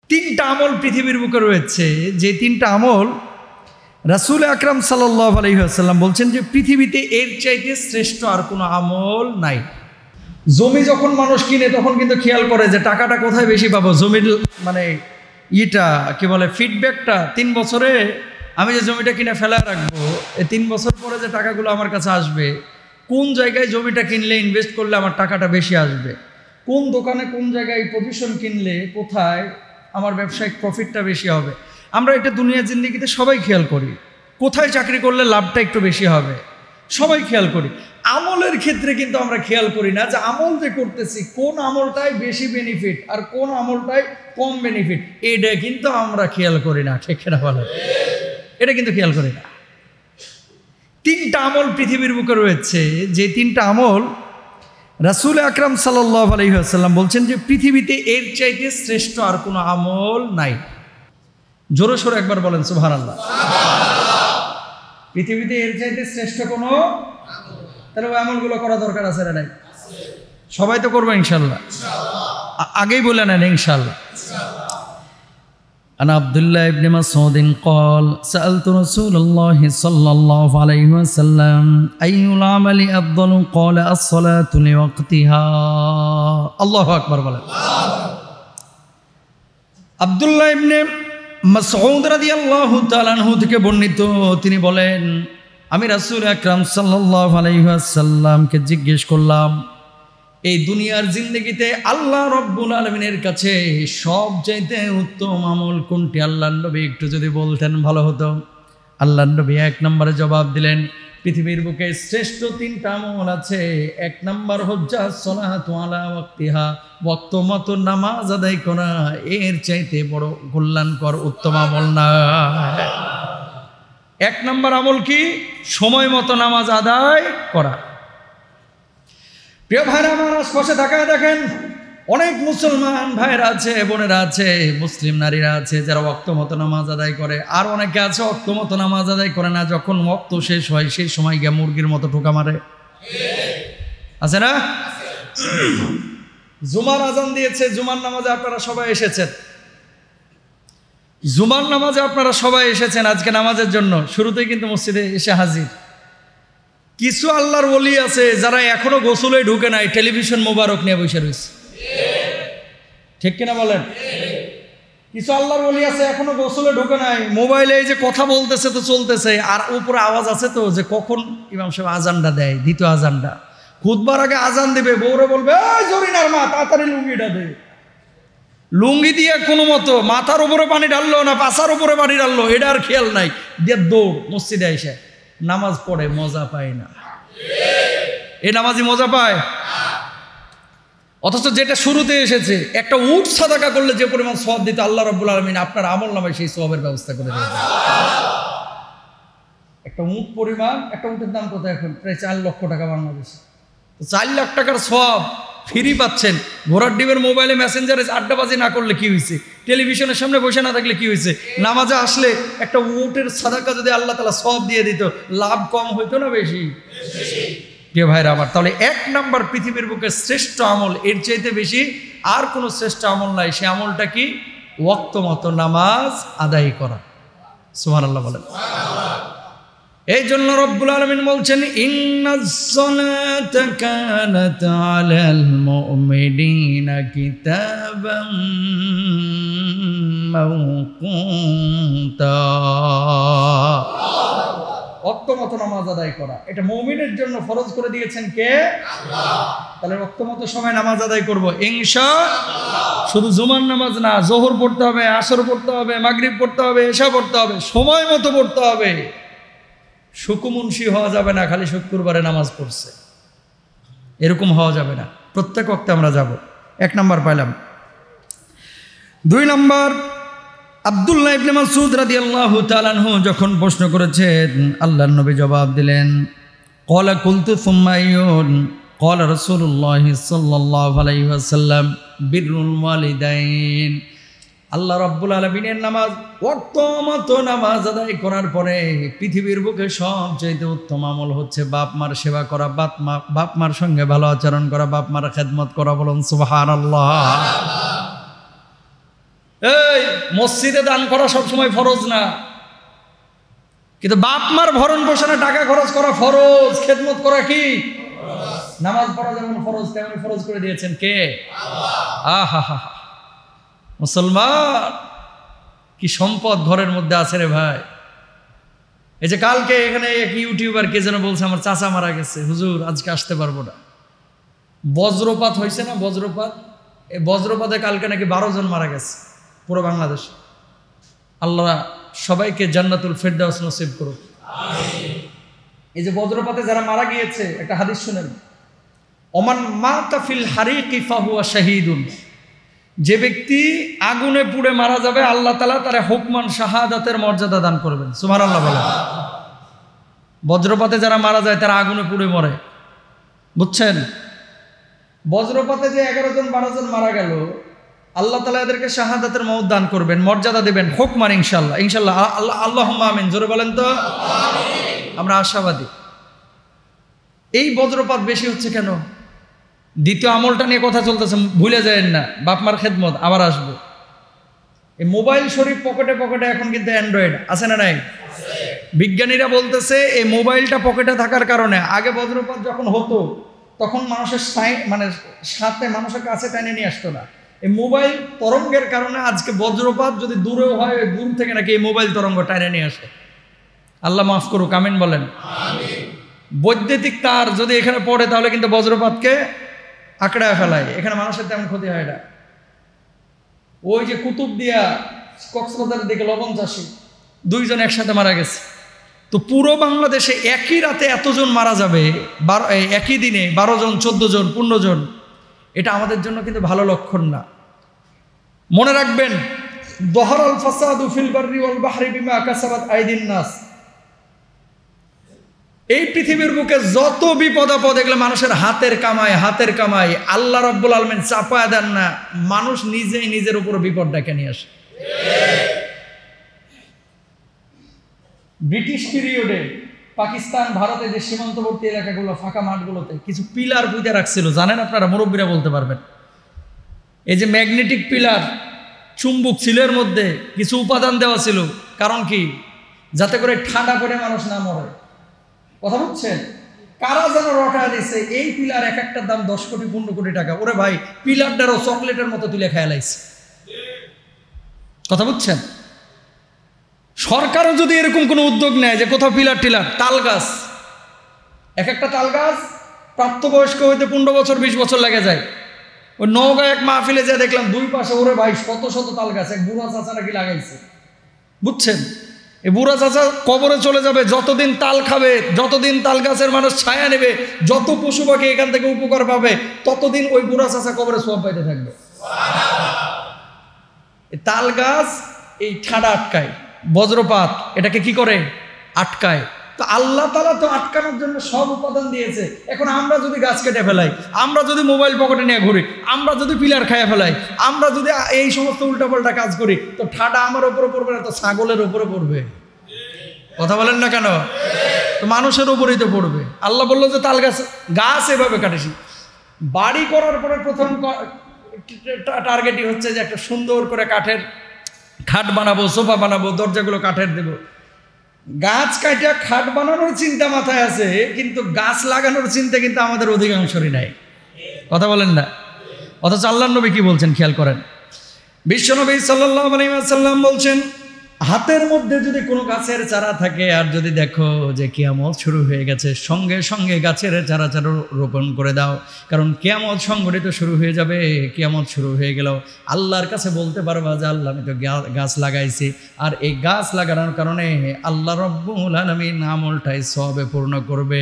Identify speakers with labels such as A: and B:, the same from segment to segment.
A: তিনটা আমল পৃথিবীর বুকে রয়েছে, যে তিনটা আমল রাসূল আকরাম সাল্লাল্লাহু আলাইহি ওয়াসাল্লাম বলছেন যে পৃথিবীতে এর চাইতে শ্রেষ্ঠ আর কোনো আমল নাই। জমি যখন মানুষ কিনে তখন কিন্তু খেয়াল করে যে টাকাটা কোথায় বেশি পাবো, জমির মানে কি বলে ফিডব্যাকটা 3 বছরে আমি যে জমিটা কিনে ফেলা রাখবো, এই 3 বছর পরে যে টাকাগুলো আমার কাছে আসবে, কোন জায়গায় জমিটা কিনলে ইনভেস্ট করলে আমার টাকাটা বেশি আসবে, কোন দোকানে কোন জায়গায় পজিশন কিনলে কোথায় আমার ব্যবসায়িক প্রফিটটা বেশি হবে। আমরা এটা দুনিয়ার জিন্দেগিতে সবাই খেয়াল করি, কোথায় চাকরি করলে লাভটা একটু বেশি হবে, সবাই খেয়াল করি। আমলের ক্ষেত্রে কিন্তু আমরা খেয়াল করি না যে আমল যে করতেছি কোন আমলটাই বেশি বেনিফিট আর কোন আমলটাই কম বেনিফিট, এটা কিন্তু আমরা খেয়াল করি না। ঠিক না বলে? এটা কিন্তু খেয়াল করি না। তিনটা আমল পৃথিবীর বুকে রয়েছে, যে তিনটা আমল রাসূল আকরাম সাল্লাল্লাহু আলাইহি ওয়াসাল্লাম বলছেন যে পৃথিবীতে এর চাইতে শ্রেষ্ঠ আর কোনো আমল নাই। জোরে সোরে একবার বলেন সুবহানাল্লাহ। পৃথিবীতে এর চাইতে শ্রেষ্ঠ কোনো, তাহলে ওই আমলগুলো করা দরকার আছে না নাই? সবাই তো করবো ইনশাল্লাহ, আগেই বলে নেন ইনশাল্লাহ। عن عبد الله بن مسعود قال سألت رسول الله صلى الله عليه وسلم أي العمل أفضل قال الصلاة لوقتها الله أكبر বলেন। আব্দুল্লাহ ইবনে মাসউদ রাদিয়াল্লাহু তাআলা আনহু থেকে বর্ণিত, তিনি বলেন আমি রাসূল আকরাম সাল্লাল্লাহু আলাইহি ওয়াসাল্লামকে জিজ্ঞেস করলাম, এই দুনিয়ার জিন্দগিতে আল্লাহ রব্বুল আলামিনের কাছে সবচাইতে উত্তম আমল কোনটি? আল্লাহর নবী একটু যদি বলতেন ভালো হতো। আল্লাহর নবী 1 নম্বরে জবাব দিলেন, পৃথিবীর বুকে শ্রেষ্ঠ 3টা আমল আছে। 1 নম্বর হজ্জা সলাতু আলা ওয়াক্তিহা, ওয়াক্ত মতো নামাজ আদায় করা, এর চাইতে বড় কল্যাণকর উত্তম আমল না। 1 নম্বর আমল কি? সময় মতো নামাজ আদায় করা। প্রিয় ভাইরা আমার, আশপাশে তাকায় দেখেন, অনেক মুসলমান ভাইরা আছে, বোনেরা আছে, মুসলিম নারীরা আছে যারা ওয়াক্ত মতো নামাজ আদায় করে, আর অনেকে আছে ওয়াক্ত মতো নামাজ আদায় করে না। যখন ওয়াক্ত শেষ হয় সেই সময় গিয়ে মুরগির মতো ঠোকা মারে, আছে না? জুমার আজান দিয়েছে, জুমার নামাজে আপনারা সবাই এসেছেন, জুমার নামাজে আপনারা সবাই এসেছেন আজকে নামাজের জন্য, শুরুতেই কিন্তু মসজিদে এসে হাজির। কিছু আল্লাহর ওলি আছে যারা এখনো গোসলে ঢুকে নাই, টেলিভিশন মোবারক নিয়ে বসে রয়েছে। ঠিক কিনা বলেন? কিছু আল্লাহর ওলি আছে এখনো গোসলে ঢুকে নাই, মোবাইলে এই যে কথা বলতেছে তো চলতেছে, আর উপরে আওয়াজ আছে তো যে কখন ইমাম সাহেব আজানটা দেয়, দ্বিতীয় আজানটা। খুতবার আগে আজান দিবে, বউরে বলবে এই জরিনার মা তাড়াতাড়ি লুঙ্গিটা দে। লুঙ্গি দিয়ে কোনো মতো মাথার উপরে পানি ঢাললো না পাছার উপরে পানি ঢাললো, এটা আর খেয়াল নাই, দিয়ে দৌড় মসজিদে এসে নামাজ পড়ে। মজা পায় না, এই নামাজি মজা পায়? অথচ যেটা শুরুতে এসেছে, একটা উট সাদাকা করলে যে পরিমাণ সওয়াব দিতে আল্লাহ রাব্বুল আলামিন আপনার আমল নামায় সেই সওয়াবের ব্যবস্থা করে দেবেন। একটা উট পরিমাণ, একটা উটের দাম কত এখন? প্রায় 4 লক্ষ টাকা বাংলাদেশে। তো 4 লাখ টাকার সওয়াব ফ্রি পাচ্ছেন। ঘোড়ার ডিমের মোবাইলে মেসেঞ্জারে আড্ডাবাজি না করলে কি হয়েছে? টেলিভিশনের সামনে বসে না থাকলে কি হয়েছে? নামাজে আসলে একটা উটের সাদাকা যদি আল্লাহ তাআলা সওয়াব দিয়ে দিত, লাভ কম হইতো না বেশি? কে ভাইরা আমার, তাহলে 1 নম্বর পৃথিবীর বুকে শ্রেষ্ঠ আমল, এর চাইতে বেশি আর কোনো শ্রেষ্ঠ আমল নাই। সে আমলটা কি? ওয়াক্ত মতো নামাজ আদায় করা। সুবহানাল্লাহ বলেন। এই জন্য রব্বুল আলামিন বলছেন ইন্নাস সালাতা কানাত আলাল মুমিনিনা কিতাবাম মাওকুতা। ওয়াক্ত মতো নামাজ আদায় করা, এটা মুমিনের জন্য ফরজ করে দিয়েছেন কে? আল্লাহ। তাহলে ওয়াক্ত মতো সময় নামাজ আদায় করব ইনশাআল্লাহ। শুধু জুমার নামাজ না, যোহর পড়তে হবে, আসর পড়তে হবে, মাগরিব পড়তে হবে, এশা পড়তে হবে, সময় মতো পড়তে হবে। শুকুমুনশি হওয়া যাবে না, খালি শুক্রবারে নামাজ পড়ছে, এরকম হওয়া যাবে না। প্রত্যেক ওয়াক্তে আমরা যাব। 1 নম্বর পাইলাম। 2 নম্বর, আব্দুল্লাহ ইবনে মাসউদ রাদিয়াল্লাহু তাআলা আনহু যখন প্রশ্ন করেছেন, আল্লাহর নবী জবাব দিলেন, ক্বালা কুলতু সুম্মা আইয়ুন? ক্বালা রাসূলুল্লাহ সাল্লাল্লাহু আলাইহি ওয়াসাল্লাম বিররুল ওয়ালিদাইন। আল্লাহ রাব্বুল আলামিনের নামাজ, ওয়াক্ত মতো নামাজ আদায় করার পরে পৃথিবীর বুকে সবচেয়ে উত্তম আমল হচ্ছে বাপ মার সেবা করা, বাপ মার সঙ্গে ভালো আচরণ করা, বাপ মার খেদমত করা। বলুন সুবহানাল্লাহ। এই মসজিদে দান করা সবসময় ফরজ না, কিন্তু বাপ মার ভরণ পোষণে টাকা খরচ করা ফরজ, খেদমত করা কি? নামাজ পড়া যেমন ফরজ তেমনি ফরজ করে দিয়েছেন কে? আহা হা। মুসলমান কি সম্পদ ঘরের মধ্যে আছে রে ভাই। এই যে কালকে এখানে এক ইউটিউবার কে যেন বলছে আমার চাচা মারা গেছে, হুজুর আজকে আসতে পারবো না। বজ্রপাত হয়েছে না, বজ্রপাত, এই বজ্রপাতে কালকে নাকি 12 জন মারা গেছে পুরো বাংলাদেশে। আল্লাহ সবাইকে জান্নাতুল ফেরদাউস নসিব করুক। এই যে বজ্রপাতে যারা মারা গিয়েছে, একটা হাদিস শুনেন, ওমান মাতা ফিল হারিকি ফাহুয়া শাহীদুন, যে ব্যক্তি আগুনে পুড়ে মারা যাবে আল্লাহ তাআলা তারে হুকমান শাহাদাতের মর্যাদা দান করবেন। সুবহানাল্লাহ বলেন। বজ্রপাতে যারা মারা যায় তারা আগুনে পুড়ে মরে, বুঝছেন? বজ্রপাতে যে 11 জন 12 জন মারা গেল, আল্লাহ তাআলা এদেরকে শাহাদাতের মওত দান করবেন, মর্যাদা দেবেন, হুকমান ইনশাআল্লাহ। ইনশাআল্লাহ, আল্লাহুম্মা আমিন। জোরে বলেন তো আমিন। আমরা আশাবাদী। এই বজ্রপাত বেশি হচ্ছে কেন? দ্বিতীয় আমলটা নিয়ে কথা চলতেছে, ভুলে যায়েন না, বাপ মার খেদমত আবার আসবো। এই মোবাইল শরীফ পকেটে পকেটে এখন কিন্তু অ্যান্ড্রয়েড আছে না নাই? বিজ্ঞানীরা বলতেছে এই মোবাইলটা পকেটে থাকার কারণে আগে বজ্রপাত যখন হতো তখন মানুষের সাথে মানুষের কাছে টেনে নিয়ে আসতো না। এই মোবাইল তরঙ্গের কারণে আজকে বজ্রপাত যদি দূরেও হয়, দূর থেকে নাকি এই মোবাইল তরঙ্গ টেনে নিয়ে আসে। আল্লাহ মাফ করুক, আমিন বলেন। বৈদ্যুতিক তার যদি এখানে পড়ে তাহলে কিন্তু বজ্রপাতকে আঁকড়ায় ফেলায়, এখানে মানুষের তেমন ক্ষতি হয় না। ওই যে কুতুবদিয়া কক্সবাজারের দিকে লবণ চাষি 2 জন একসাথে মারা গেছে। তো পুরো বাংলাদেশে একই রাতে এতজন মারা যাবে, একই দিনে 12 জন 14 জন 15 জন, এটা আমাদের জন্য কিন্তু ভালো লক্ষণ না। মনে রাখবেন, দহরাল ফাসাদু ফিল বাররি ওয়াল বাহরি বিমা কাসাবাত আইদিন নাস। এই পৃথিবীর বুকে যত বিপদ আপদ এগুলো মানুষের হাতের কামাই। আল্লাহ রাব্বুল আলামিন চাপায় দেন না, মানুষ নিজেই নিজের উপর বিপদ ডেকে নিয়ে আসে। ব্রিটিশ পিরিয়ডে পাকিস্তান ভারতে যে সীমান্তবর্তী এলাকাগুলো, ফাঁকা মাঠগুলোতে কিছু পিলার পুঁতে রাখছিল, জানেন আপনারা? মুরব্বীরা বলতে পারবেন। এই যে ম্যাগনেটিক পিলার, চুম্বক ছিল এর মধ্যে, কিছু উপাদান দেওয়া ছিল। কারণ কি? যাতে করে ঠান্ডা করে মানুষ না মরে। কথা বুঝছেন? কারা যেন রটায় দিছে এই পিলার, এক একটার দাম 10 কোটি 15 কোটি টাকা। ওরে ভাই, পিলারটারও চকলেটের মতো তুলে খেয়াল আইছে। কথা বুঝছেন? সরকারও যদি এরকম কোনো উদ্যোগ নেয় যে কোথাও পিলার টিলার, তাল গাছ, এক একটা তাল গাছ প্রাপ্তবয়স্ক হইতে 15 বছর 20 বছর লেগে যায়। ওই নওগাঁ এক মাহফিলে যা দেখলাম 2 পাশে ওরে ভাই শত শত তাল গাছ, এক বুড়া চাচা নাকি লাগাইছে। বুঝছেন? এই বুড়া চাচা কবরে চলে যাবে, যতদিন তাল খাবে, যতদিন তাল গাছের মানুষ ছায়া নেবে, যত পশু পাখি এখান থেকে উপকার পাবে, ততদিন ওই বুড়া চাচা কবরে সওয়াব পাইতে থাকবে। তাল গাছ এই ঠাডা আটকায়, বজ্রপাত এটাকে কি করে? আটকায়। তো আল্লাহ তাআলা তো আটকানোর জন্য সব উপাদান দিয়েছে। এখন আমরা যদি গাছ কেটে ফেলাই, আমরা যদি মোবাইল পকেটে নিয়ে ঘুরি, আমরা যদি পিলার খাইয়া ফেলাই, আমরা যদি এই সমস্ত উল্টাপাল্টা কাজ করি, তো ঠাডা আমার উপরে পড়বে না, তো ছাগলের উপরে পড়বে। কথা বলেন না কেন? তো মানুষের উপরেই তো পড়বে। আল্লাহ বললো যে তাল গাছ এভাবে কাটেছি। বাড়ি করার পরে প্রথম টার্গেটই হচ্ছে যে একটা সুন্দর করে কাঠের খাট বানাবো, সোফা বানাবো, দরজাগুলো কাঠের দেবো। গাছ কাটা খাট বানানোর চিন্তা মাথায় আছে, কিন্তু গাছ লাগানোর চিন্তা কিন্তু আমাদের অধিকাংশরই নাই। কথা বলেন না? অথচ আল্লাহর নবী কি বলছেন খেয়াল করেন। বিশ্বনবী সাল্লাল্লাহু আলাইহি ওয়াসাল্লাম বলছেন, হাতের মধ্যে যদি কোনো গাছের চারা থাকে আর যদি দেখো যে কিয়ামত শুরু হয়ে গেছে, সঙ্গে সঙ্গে গাছের চারা রোপণ করে দাও, কারণ কিয়ামত সংঘটিত শুরু হয়ে যাবে। কিয়ামত শুরু হয়ে গেল আল্লাহর কাছে বলতে পারবা যে আল্লাহ আমি তো গাছ লাগাইছি, আর এই গাছ লাগানোর কারণে আল্লাহ রাব্বুল আলামিন আমলটাই সওয়াবে পূর্ণ করবে।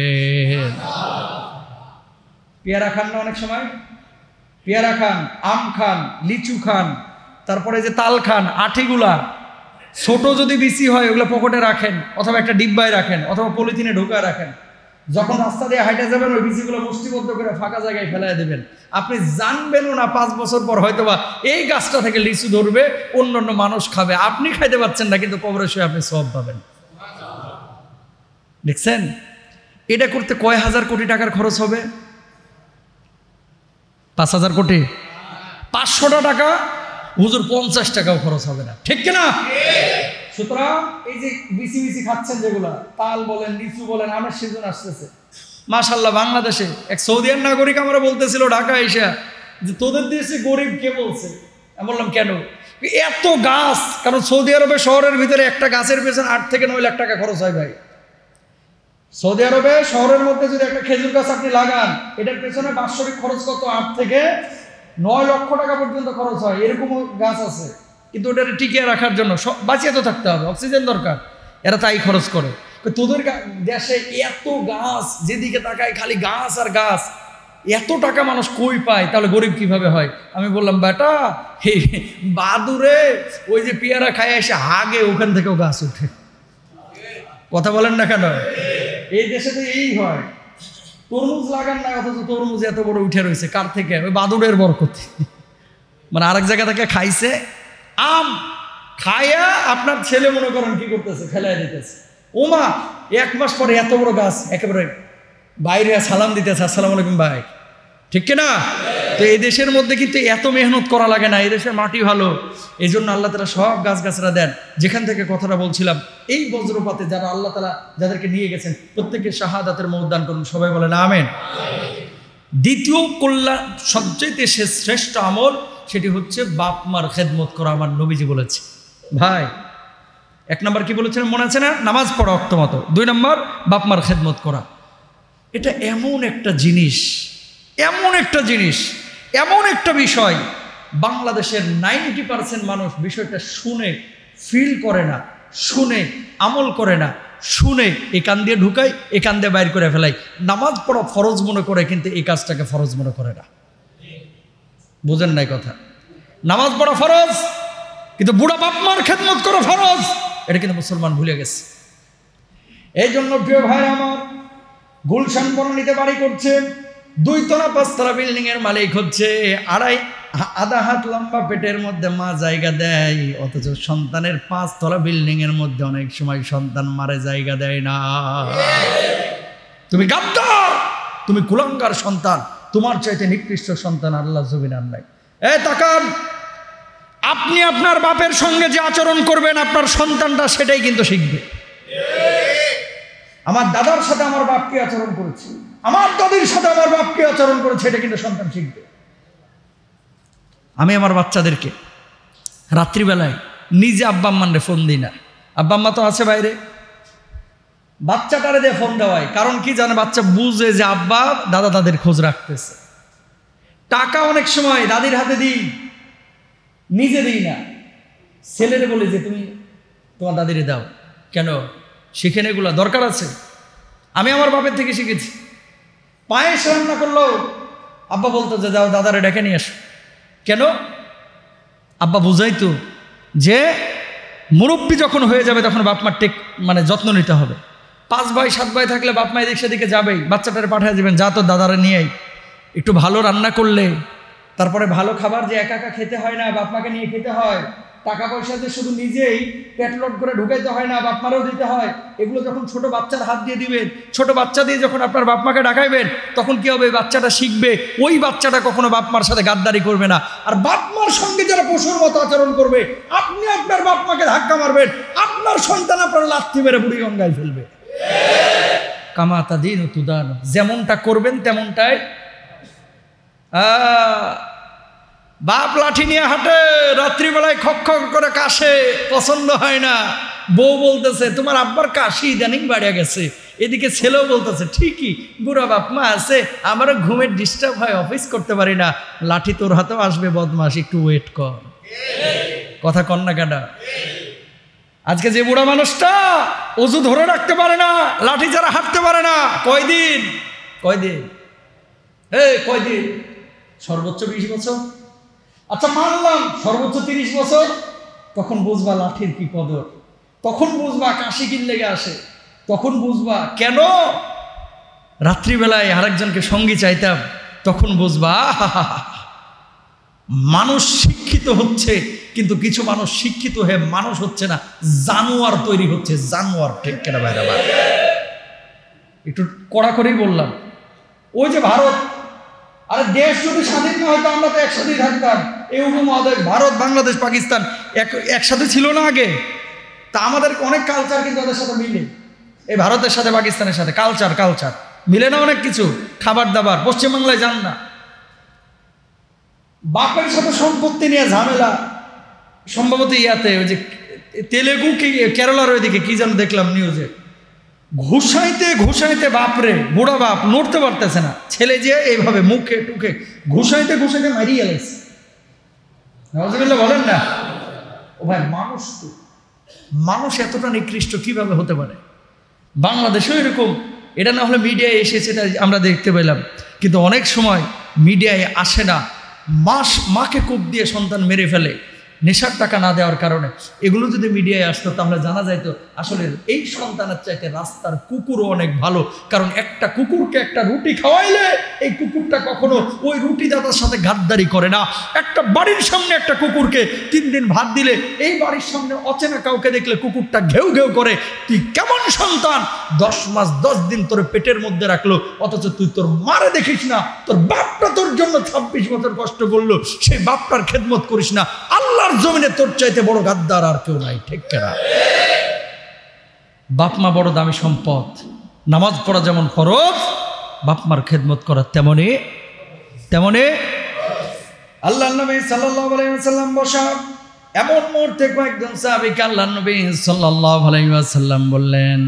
A: পেয়ারা খান না অনেক সময়? পেয়ারা খান, আম খান, লিচু খান, তারপরে যে তাল খান, আঠিগুলা ছোট যদি বিচি হয় ওগুলো পকেটে রাখেন, অথবা একটা ডিব্বায় রাখেন, অথবা পলিথিনে ঢোকায় রাখেন। যখন রাস্তা দিয়ে হাইটে যাবেন ওই বিচিগুলো মুষ্টিবদ্ধ করে ফাঁকা জায়গায় ফেলাই দেবেন। আপনি জানবেনও না 5 বছর পর হয়তোবা এই গাছটা থেকে লিচু ধরবে, অন্য মানুষ খাবে, আপনি খাইতে পারছেন না, কিন্তু কবরে শুয়ে আপনি সওয়াব পাবেন। দেখছেন? এটা করতে কয় হাজার কোটি টাকার খরচ হবে? 5000 কোটি। 500টা টাকা হুজুর 50 টাকাও খরচ হবে না, ঠিক কিনা? সুতরাং এই যে বিসি বিসি খাচ্ছেন যেগুলা, তাল বলেন, লিচু বলেন, আমের সিজন আসতেছে। মাশাআল্লাহ, বাংলাদেশে এক সৌদিয়ান নাগরিক আমরা বলতেছিল ঢাকা এসে যে তোদের দেশে গরিব কে বলছে? আমি বললাম কেন? এত গাছ, কারণ সৌদি আরবে শহরের ভিতরে একটা গাছের পেছনে 8 থেকে 9 লাখ টাকা খরচ হয় ভাই। সৌদি আরবে শহরের মধ্যে যদি একটা খেজুর গাছ আপনি লাগান, এটার পেছনে বাৎসরিক খরচ কত? 8 থেকে 9 লক্ষ টাকা পর্যন্ত খরচ হয়। এরকমও গাছ আছে, কিন্তু ওটা টিকিয়ে রাখার জন্য বাঁচিয়ে তো থাকতে হবে, অক্সিজেন দরকার, এরা তাই খরচ করে। তোদের দেশে এত গাছ, যেদিকে তাকায় খালি গাছ আর গাছ, এত টাকা মানুষ কই পায়? তাহলে গরিব কিভাবে হয়? আমি বললাম বেটা, এই বাদুরে ওই যে পেয়ারা খায় এসে হাগে, ওখান থেকেও গাছ উঠে। কথা বলেন না কেন? এই দেশে তো এই হয়। তরমুজ লাগান না, অথচ তরমুজ এত বড় উঠে রয়েছে কার থেকে? ওই বাদুরের বরকত। মানে আরেক জায়গা থেকে খাইছে আম, খায়া আপনার ছেলে মনে করেন কি করতেছে, ফেলাই দিতেছে। ওমা, 1 মাস পরে এত বড় গাছ একেবারে বাইরে সালাম দিতেছে, আসসালামু আলাইকুম ভাই, ঠিক কিনা? তো এই দেশের মধ্যে কিন্তু এত মেহনত করা লাগে না, এই দেশের মাটি ভালো, এই জন্য আল্লাহ তাআলা সব গাছগাছরা দেন। যেখান থেকে কথাটা বলছিলাম, এই বজ্রপাতে যারা আল্লাহ তাআলা যাদেরকে নিয়ে গেছেন, প্রত্যেকের শাহাদাতের মৌত দান করুন, সবাই বলেন আমিন। দ্বিতীয় কল্যাণ, সবচাইতে শ্রেষ্ঠ আমল, সেটি হচ্ছে বাপ মার খেদমত করা। আমার নবীজি বলেছে ভাই, 1 নম্বর কি বলেছেন মনে আছে না? নামাজ পড়া ওয়াক্ত মতো। 2 নম্বর বাপ মার খেদমত করা। এটা এমন একটা জিনিস, এমন একটা জিনিস, এমন একটা বিষয়, বাংলাদেশের 90% মানুষ বিষয়টা শুনে ফিল করে না, শুনে আমল করে না, শুনে এ কান দিয়ে ঢুকায়, এ কান দিয়ে বাইর করে ফেলাই। নামাজ পড়া ফরজ মনে করে, কিন্তু এই কাজটাকে ফরজ মনে করে না। বুঝেন নাই কথা? নামাজ পড়া ফরজ, কিন্তু বুড়া বাপ মার খেদমত করা ফরজ, এটা কিন্তু মুসলমান ভুলে গেছে। এই জন্য প্রিয় ভাইরা আমার, গুলশান বনানীতে বাড়ি করছে, 2 তলা 5 তলা বিল্ডিং এর মালিক হচ্ছে, আধা হাত লম্বা পেটের মধ্যে মা জায়গা দেয়, অথচ সন্তানের 5 তলা বিল্ডিং এর মধ্যে অনেক সময় সন্তান মারে জায়গা দেয় না। তুমি গাদ্দার, তুমি কুলাঙ্গার সন্তান, তোমার চাইতে নিকৃষ্ট সন্তান আল্লাহ জমিন আর নাই। তাকান, আপনি আপনার বাপের সঙ্গে যে আচরণ করবেন, আপনার সন্তানটা সেটাই কিন্তু শিখবে। আমার দাদার সাথে আমার বাপ কি আচরণ করেছে, আমার দাদির সাথে আমার বাপ কি আচরণ করেছে, এটা কিন্তু সন্তান শিখবে। আমি আমার বাচ্চাদেরকে রাত্রিবেলায় নিজে আব্বা আম্মারে ফোন দিই না, আব্বা আম্মা তো আছে বাইরে, বাচ্চাটারে দিয়ে ফোন দেওয়াই। কারণ কি জানে? বাচ্চা বুঝে যে আব্বা দাদা তাদের খোঁজ রাখতেছে। টাকা অনেক সময় দাদির হাতে দিই, নিজে দিই না, ছেলেরে বলি যে তুমি তোমার দাদিরে দাও। কেন? শিখেন, এগুলা দরকার আছে। আমি আমার বাপের থেকে শিখেছি। পায়েস রান্না করলো, আব্বা বলতো যে যাও দাদারে ডেকে নিয়ে আসো। কেন? আব্বা বুঝাইতো যে মুরব্বী যখন হয়ে যাবে তখন বাপ মার মানে যত্ন নিতে হবে। 5 ভাই 7 ভাই থাকলে বাপ মা এদিক সেদিকে যাবেই, বাচ্চাটারে পাঠিয়ে দেবেন, যা তো দাদারে নিয়েই। একটু ভালো রান্না করলে, তারপরে ভালো খাবার যে একা একা খেতে হয় না, বাপ মাকে নিয়ে খেতে হয়। টাকা পয়সা যে শুধু নিজেই পেট লোড করে ঢুকাইতে হয় না, বাপ মারও দিতে হয়। এগুলো যখন ছোট বাচ্চার হাত দিয়ে দিবেন, ছোট বাচ্চা দিয়ে যখন আপনার বাপ মাকে ডাকাইবেন, তখন কি হবে? বাচ্চাটা শিখবে। ওই বাচ্চাটা কখনো বাপ মার সাথে গাদ্দারি করবে না। আর বাপ মার সঙ্গে যারা পশুর মতো আচরণ করবে, আপনি আপনার বাপ মাকে ধাক্কা মারবেন, আপনার সন্তান আপনার লাথি মেরে বুড়ি গঙ্গায় ফেলবে। কামাতা দিন তুদান, যেমনটা করবেন তেমনটাই। বাপ লাঠি নিয়ে হাঁটে, রাত্রিবেলায় খক খক করে কাশে, পছন্দ হয় না। বউ বলতেছে তোমার আব্বার কাশি ইদানিং বাড়িয়া গেছে। এদিকে ছেলেও বলতেছে ঠিকই, বুড়া বাপ মা আছে, আমারও ঘুমের ডিস্টার্ব হয়, অফিস করতে পারি না। লাঠি তোর হাতেও আসবে বদমাস, একটু ওয়েট কর। কথা কন না কেডা? আজকে যে বুড়া মানুষটা অজু ধরে রাখতে পারে না, লাঠি যারা হাঁটতে পারে না, কয়দিন কয়দিন সর্বোচ্চ 20 বছর। আচ্ছা মানলাম সর্বোচ্চ 30 বছর, তখন বুঝবা লাঠির কি কদর, তখন বুঝবা কাশি কিন লেগে আসে, তখন বুঝবা কেন রাত্রিবেলায় আরেকজনকে সঙ্গী চাইতাম, তখন বুঝবা মানুষ শিক্ষিত হচ্ছে, কিন্তু কিছু মানুষ শিক্ষিত হয়ে মানুষ হচ্ছে না, জানোয়ার তৈরি হচ্ছে, জানোয়ার। ঠিক কেনা বাইরে একটু কড়াকড়ি বললাম। ওই যে ভারত, আর দেশ যদি স্বাধীন না হয়তো আমরা তো একসাথেই থাকতাম। এই উপমহাদেশ ভারত, বাংলাদেশ, পাকিস্তান একসাথে ছিল না আগে? তা আমাদের অনেক কালচার কিন্তু ওদের সাথে মিলে, এই ভারতের সাথে পাকিস্তানের সাথে কালচার মিলে না অনেক কিছু, খাবার দাবার। পশ্চিমবাংলায় যান না, বাপের সাথে সম্পত্তি নিয়ে ঝামেলা, সম্ভবত ইয়াতে ওই যে তেলেগু কি কেরালার ওইদিকে কি যেন দেখলাম নিউজে, ঘুষাইতে বাপরে, বুড়া বাপ নড়তে পারতেছে না, ছেলে যে এইভাবে মুখে টুকে ঘুষাইতে মারিয়ে গেছে। নওয়াজুবিল্লাহ বলেন না। ও ভাই, মানুষ এতটা নিকৃষ্ট কিভাবে হতে পারে? বাংলাদেশেও এরকম, এটা না হলে মিডিয়ায় এসেছে তাই আমরা দেখতে পেলাম, কিন্তু অনেক সময় মিডিয়ায় আসে না। মাকে কূপ দিয়ে সন্তান মেরে ফেলে নেশার টাকা না দেওয়ার কারণে। এগুলো যদি মিডিয়ায় আসতো তাহলে জানা যাইতো আসলে এই সন্তানের চাইতে রাস্তার কুকুরও অনেক ভালো। কারণ একটা কুকুরকে একটা রুটি খাওয়াইলে এই কুকুরটা কখনো ওই রুটি দাদার সাথে গাদ্দারি করে না। একটা বাড়ির সামনে একটা কুকুরকে 3 দিন ভাত দিলে এই বাড়ির সামনে অচেনা কাউকে দেখলে কুকুরটা ঘেউ ঘেউ করে। তুই কেমন সন্তান, 10 মাস 10 দিন তোর পেটের মধ্যে রাখলো, অথচ তুই তোর মারে দেখিস না। তোর বাপটা তোর জন্য 26 বছর কষ্ট করলো, সেই বাপটার খেদমত করিস না। আল্লাহর জমিনে তোর চাইতে বড় গাদ্দার আর কেউ নাই, ঠিক কিনা? বাপ মা বড় দামি সম্পদ। নামাজ পড়া যেমন ফরজ, বাপ মার খেদমত করা তেমনি আল্লাহর নবী সাল্লাল্লাহু আলাইহি ওয়াসাল্লাম বসা এমন মুহূর্তে কয়েকজন সাহাবীকে আল্লাহর নবী সাল্লাল্লাহু আলাইহি ওয়াসাল্লাম বললেন,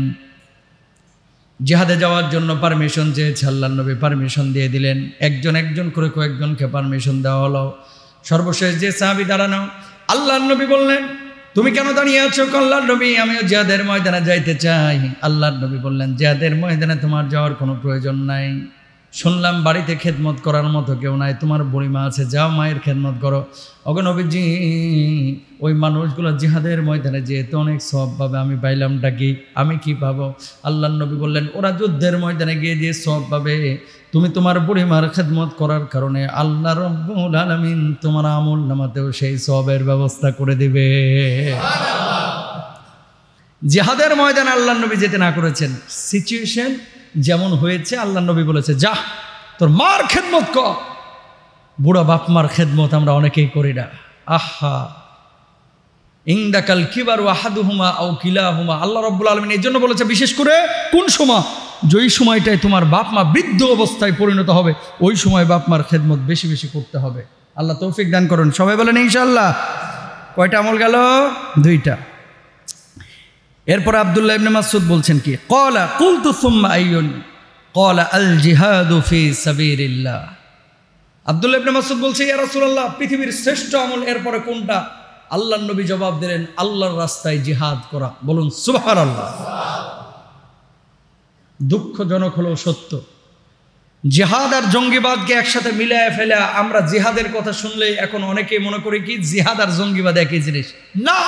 A: জিহাদে যাওয়ার জন্য পারমিশন চেয়েছে। আল্লাহর নবী পারমিশন দিয়ে দিলেন। একজন করে কয়েকজনকে পারমিশন দেওয়া হলো। সর্বশেষ যে সাহাবী দাঁড়ানো, আল্লাহর নবী বললেন, তুমি কেন দাঁড়িয়ে আছো? আল্লাহর নবী, আমিও জিহাদের ময়দানে যাইতে চাই। আল্লাহর নবী বললেন, জিহাদের ময়দানে তোমার যাওয়ার কোনো প্রয়োজন নাই। শুনলাম বাড়িতে খেদমত করার মতো কেউ নাই, তোমার বুড়িমা আছে, যাও মায়ের খেদমত করো। ওগো নবীজি, ওই মানুষগুলো জিহাদের ময়দানে যেহেতু অনেক সওয়াব পাবে, আমি পাইলামটা কি? আমি কি পাবো? আল্লাহর নবী বললেন, ওরা যুদ্ধের ময়দানে গিয়ে যে সওয়াব পাবে, তুমি তোমার বুড়িমার খেদমত করার কারণে আল্লাহ রাব্বুল আলামিন তোমার আমল নামাতেও সেই সওয়াবের ব্যবস্থা করে দিবে। জিহাদের ময়দানে আল্লাহর নবী যেতে না করেছেন, সিচুয়েশন যেমন হয়েছে আল্লাহর নবী বলেছে, যা তোর মার খেদমত কর। বুড়া বাপ মার খেদমত আমরা অনেকেই করি না। আহা, ইনদাকাল কিবারু আহাদুহুমা আও কিলাহুমা। আল্লাহ রাব্বুল আলামিন এই জন্য বলেছে, বিশেষ করে কোন সময়? যেই সময়টায় তোমার বাপ মা বৃদ্ধ অবস্থায় পরিণত হবে, ওই সময় বাপ মার খেদমত বেশি বেশি করতে হবে। আল্লাহ তৌফিক দান করুন। সবাই বলেন ইনশাআল্লাহ। কয়টা আমল গেল? 2টা। এরপর আব্দুল্লাহ ইবনে মাসউদ বলছেন কি, ক্বালা কুলতু সুম্মা আইয়ুন, ক্বালা আল জিহাদু ফি সাবিলিল্লাহ। আব্দুল্লাহ ইবনে মাসউদ বলছে, ইয়া রাসূলুল্লাহ, পৃথিবীর শ্রেষ্ঠ আমল এরপরে কোনটা? আল্লাহর নবী জবাব দিলেন, আল্লাহর রাস্তায় জিহাদ করা। বলুন সুবহানাল্লাহ। দুঃখজনক হলেও সত্য, জিহাদ আর জঙ্গিবাদকে একসাথে মিলায় ফেলা। আমরা জিহাদের কথা শুনলেই এখন অনেকেই মনে করি কি জিহাদ আর জঙ্গিবাদ একই জিনিস। না,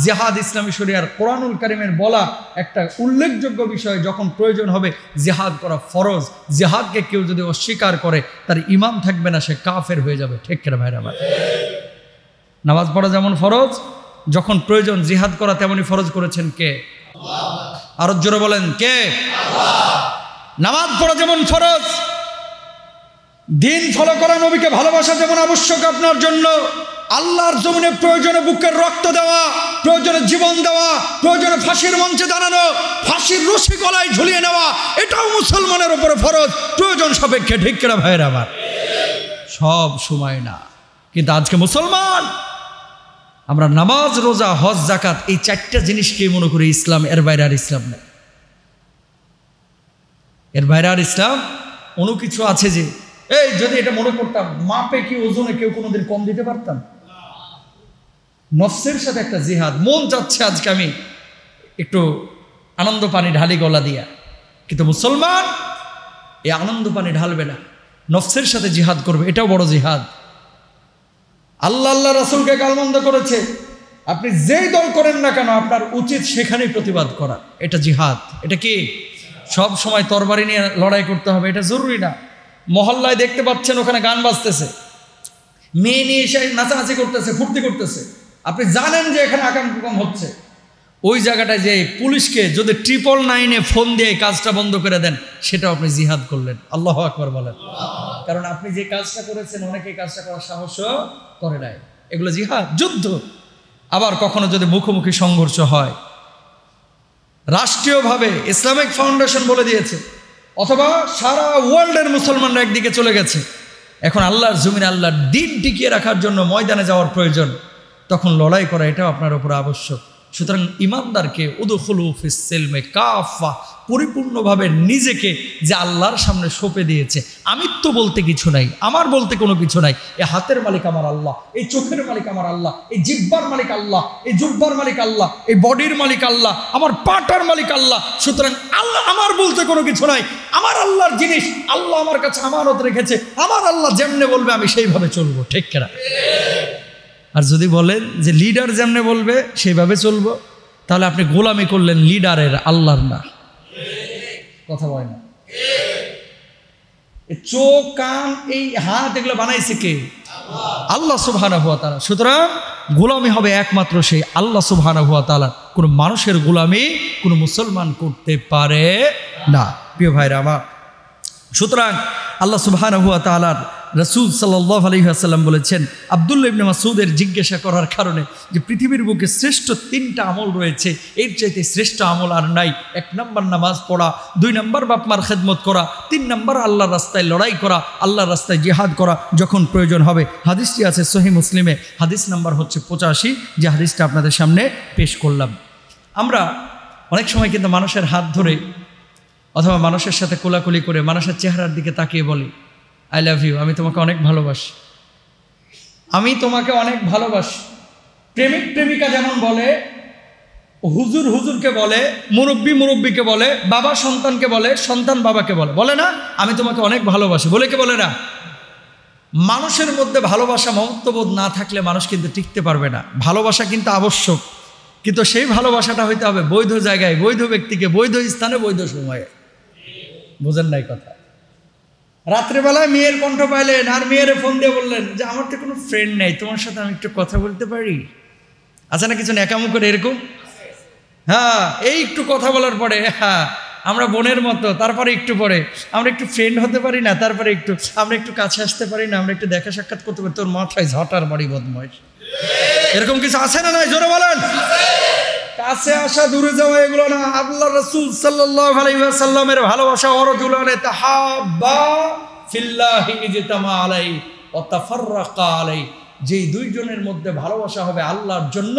A: জিহাদ ইসলামী শরিয়ার কোরআনুল কারীমের বলা একটা উল্লেখযোগ্য বিষয়। যখন প্রয়োজন হবে জিহাদ করা ফরজ। জিহাদকে কেউ যদি অস্বীকার করে তার ঈমান থাকবে না, সে কাফের হয়ে যাবে, ঠিক কিনা ভাইরা আমার? নামাজ পড়া যেমন ফরজ, যখন প্রয়োজন জিহাদ করা তেমনি ফরজ করেছেন কে? আল্লাহ। আরো জোরে বলেন, কে? আল্লাহ। নামাজ পড়া যেমন ফরজ, দিন ফলো করা, নবীকে ভালোবাসা যেমন আবশ্যক আপনার জন্য, আল্লাহর জমিনে প্রয়োজনে বুকের রক্ত দেওয়া, প্রয়োজনে জীবন দেওয়া, প্রয়োজনে ফাঁসির মঞ্চে দাঁড়ানো, ফাঁসির রশি গলায় ঝুলিয়ে নেওয়া, এটাও মুসলমানের উপরে ফরজ, প্রয়োজন সাপেক্ষে, ঠিক কিনা ভাইরা আমার? সব সময় না। কিন্তু আজকে মুসলমান আমরা নামাজ, রোজা, হজ, যাকাত এই 4টা জিনিসকেই মনে করি ইসলাম। এর বাইরে আর ইসলাম নেই। এর বাইরে আর ইসলাম অন্য কিছু আছে যে, এই যদি এটা মনে করতাম, মাপে কি ওজনে কেউ কোনোদিন কম দিতে পারতাম? নফসের সাথে একটা জিহাদ। মন চাচ্ছে আজকে আমি একটু আনন্দ পানি ঢালি গলা দিয়া, কিন্তু মুসলমান এই আনন্দ পানি ঢালবে না, নফসের সাথে জিহাদ করবে। এটাও বড় জিহাদ। আল্লাহ রাসূলকে গালমন্দ করেছে, আপনি যেই দল করেন না কেন আপনার উচিত সেখানেই প্রতিবাদ করা। এটা জিহাদ। এটা কি সব সময় তরবারি নিয়ে লড়াই করতে হবে? এটা জরুরি না। মহল্লায় দেখতে পাচ্ছেন ওখানে গান বাজতেছে, মেয়ে নিয়ে এসে নাচানাচি করতেছে, ফুর্তি করতেছে, আপনি জানেন যে এখানে আকাম কুকাম হচ্ছে, ওই জায়গাটায় যে পুলিশকে যদি 999-এ ফোন দিয়ে কাজটা বন্ধ করে দেন, সেটাও আপনি জিহাদ করলেন। আল্লাহু আকবার বলেন। কারণ আপনি যে কাজটা করেছেন অনেকে কাজটা করার সাহসও করে নাই। এগুলো জিহাদ, যুদ্ধ। আবার কখনো যদি মুখোমুখি সংঘর্ষ হয়, রাষ্ট্রীয়ভাবে ইসলামিক ফাউন্ডেশন বলে দিয়েছে, অথবা সারা ওয়ার্ল্ডের মুসলমানরা একদিকে চলে গেছে, এখন আল্লাহর জমিনে আল্লাহর দিন টিকিয়ে রাখার জন্য ময়দানে যাওয়ার প্রয়োজন, তখন লড়াই করা এটাও আপনার উপর আবশ্যক। সুতরাং ইমানদারকে উদখুলু ফিস সিলমে কাফা, পরিপূর্ণভাবে নিজেকে যে আল্লাহর সামনে সঁপে দিয়েছে। আমিত্ব বলতে কিছু নাই, আমার বলতে কোনো কিছু নাই। এই হাতের মালিক আমার আল্লাহ, এই চোখের মালিক আমার আল্লাহ, এই জিহ্বার মালিক আল্লাহ, এই জুব্বার মালিক আল্লাহ, এই বডির মালিক আল্লাহ, আমার পাটার মালিক আল্লাহ। সুতরাং আল্লাহ আমার বলতে কোনো কিছু নাই, আমার আল্লাহর জিনিস আল্লাহ আমার কাছে আমানত রেখেছে। আমার আল্লাহ যেমনে বলবে আমি সেইভাবে চলবো, ঠিক কিনা? আর যদি বলেন যে লিডার যেমনে বলবে সেইভাবে চলবো, তাহলে আপনি গোলামি করলেন লিডারের, আল্লাহর না। কথা বলে না। চোখ, কান, এই হাত এগুলো বানাইছে কে? আল্লাহ সুবহানাহু ওয়া তাআলা। সুতরাং গোলামি হবে একমাত্র সেই আল্লাহ সুবহানাহু ওয়া তাআলা। কোনো মানুষের গোলামি কোনো মুসলমান করতে পারে না, প্রিয় ভাইরা আমার। সুতরাং আল্লাহ সুবহানাহু ওয়া তাআলার রাসূল সাল্লাল্লাহু আলাইহি ওয়াসাল্লাম বলেছেন, আব্দুল্লাহ ইবনে মাসউদের জিজ্ঞাসা করার কারণে যে পৃথিবীর বুকে শ্রেষ্ঠ 3টা আমল রয়েছে, এর চাইতে শ্রেষ্ঠ আমল আর নাই। 1 নম্বর নামাজ পড়া, 2 নম্বর বাপমার খেদমত করা, 3 নম্বর আল্লাহর রাস্তায় লড়াই করা, আল্লাহর রাস্তায় জিহাদ করা যখন প্রয়োজন হবে। হাদিসটি আছে সহিহ মুসলিমে, হাদিস নাম্বার হচ্ছে 85, যে হাদিসটা আপনাদের সামনে পেশ করলাম। আমরা অনেক সময় কিন্তু মানুষের হাত ধরে অথবা মানুষের সাথে কোলাকুলি করে মানুষের চেহারার দিকে তাকিয়ে বলি, আই লাভ ইউ, আমি তোমাকে অনেক ভালোবাসি, আমি তোমাকে অনেক ভালোবাসি। প্রেমিক প্রেমিকা যেমন বলে, হুজুর হুজুরকে বলে, মুরব্বী মুরব্বীকে বলে, বাবা সন্তানকে বলে, সন্তান বাবাকে বলে, বলে না আমি তোমাকে অনেক ভালোবাসি, বলে কে বলে না? মানুষের মধ্যে ভালোবাসা, মমত্ববোধ না থাকলে মানুষ কিন্তু টিকতে পারবে না। ভালোবাসা কিন্তু আবশ্যক, কিন্তু সেই ভালোবাসাটা হইতে হবে বৈধ জায়গায়, বৈধ ব্যক্তিকে, বৈধ স্থানে, বৈধ সময়ে। বুঝেন নাই কথা? রাত্রেবেলায় মেয়ের কণ্ঠ পাইলেন আর মেয়ের ফোন দিয়ে বললেন যে আমার তো কোনো ফ্রেন্ড নেই, তোমার সাথে আমি একটু কথা বলতে পারি? আছে না কিছু ন্যাকামো করে এরকম? হ্যাঁ, এই একটু কথা বলার পরে, হ্যাঁ আমরা বোনের মতো, তারপরে একটু পরে আমরা একটু ফ্রেন্ড হতে পারি না, তারপরে একটু আমরা একটু কাছে আসতে পারি না, আমরা একটু দেখা সাক্ষাৎ করতে পারি? তোর মাথায় ঝটার বাড়ি বদমাইশ। এরকম কিছু আছে না? নাই, জোরে বলেন। কাছে আসা, দূরে যাওয়া এগুলো না। আল্লাহ রাসূল সাল্লাল্লাহু আলাইহি ওয়াসাল্লামের ভালোবাসা, ওয়ারাজুলানে তাহাব্বা ফিল্লাহি ইজতামা আলাইহি ওয়া তাফাররাকা আলাইহি, যেই দুইজনের মধ্যে ভালোবাসা হবে আল্লাহর জন্য,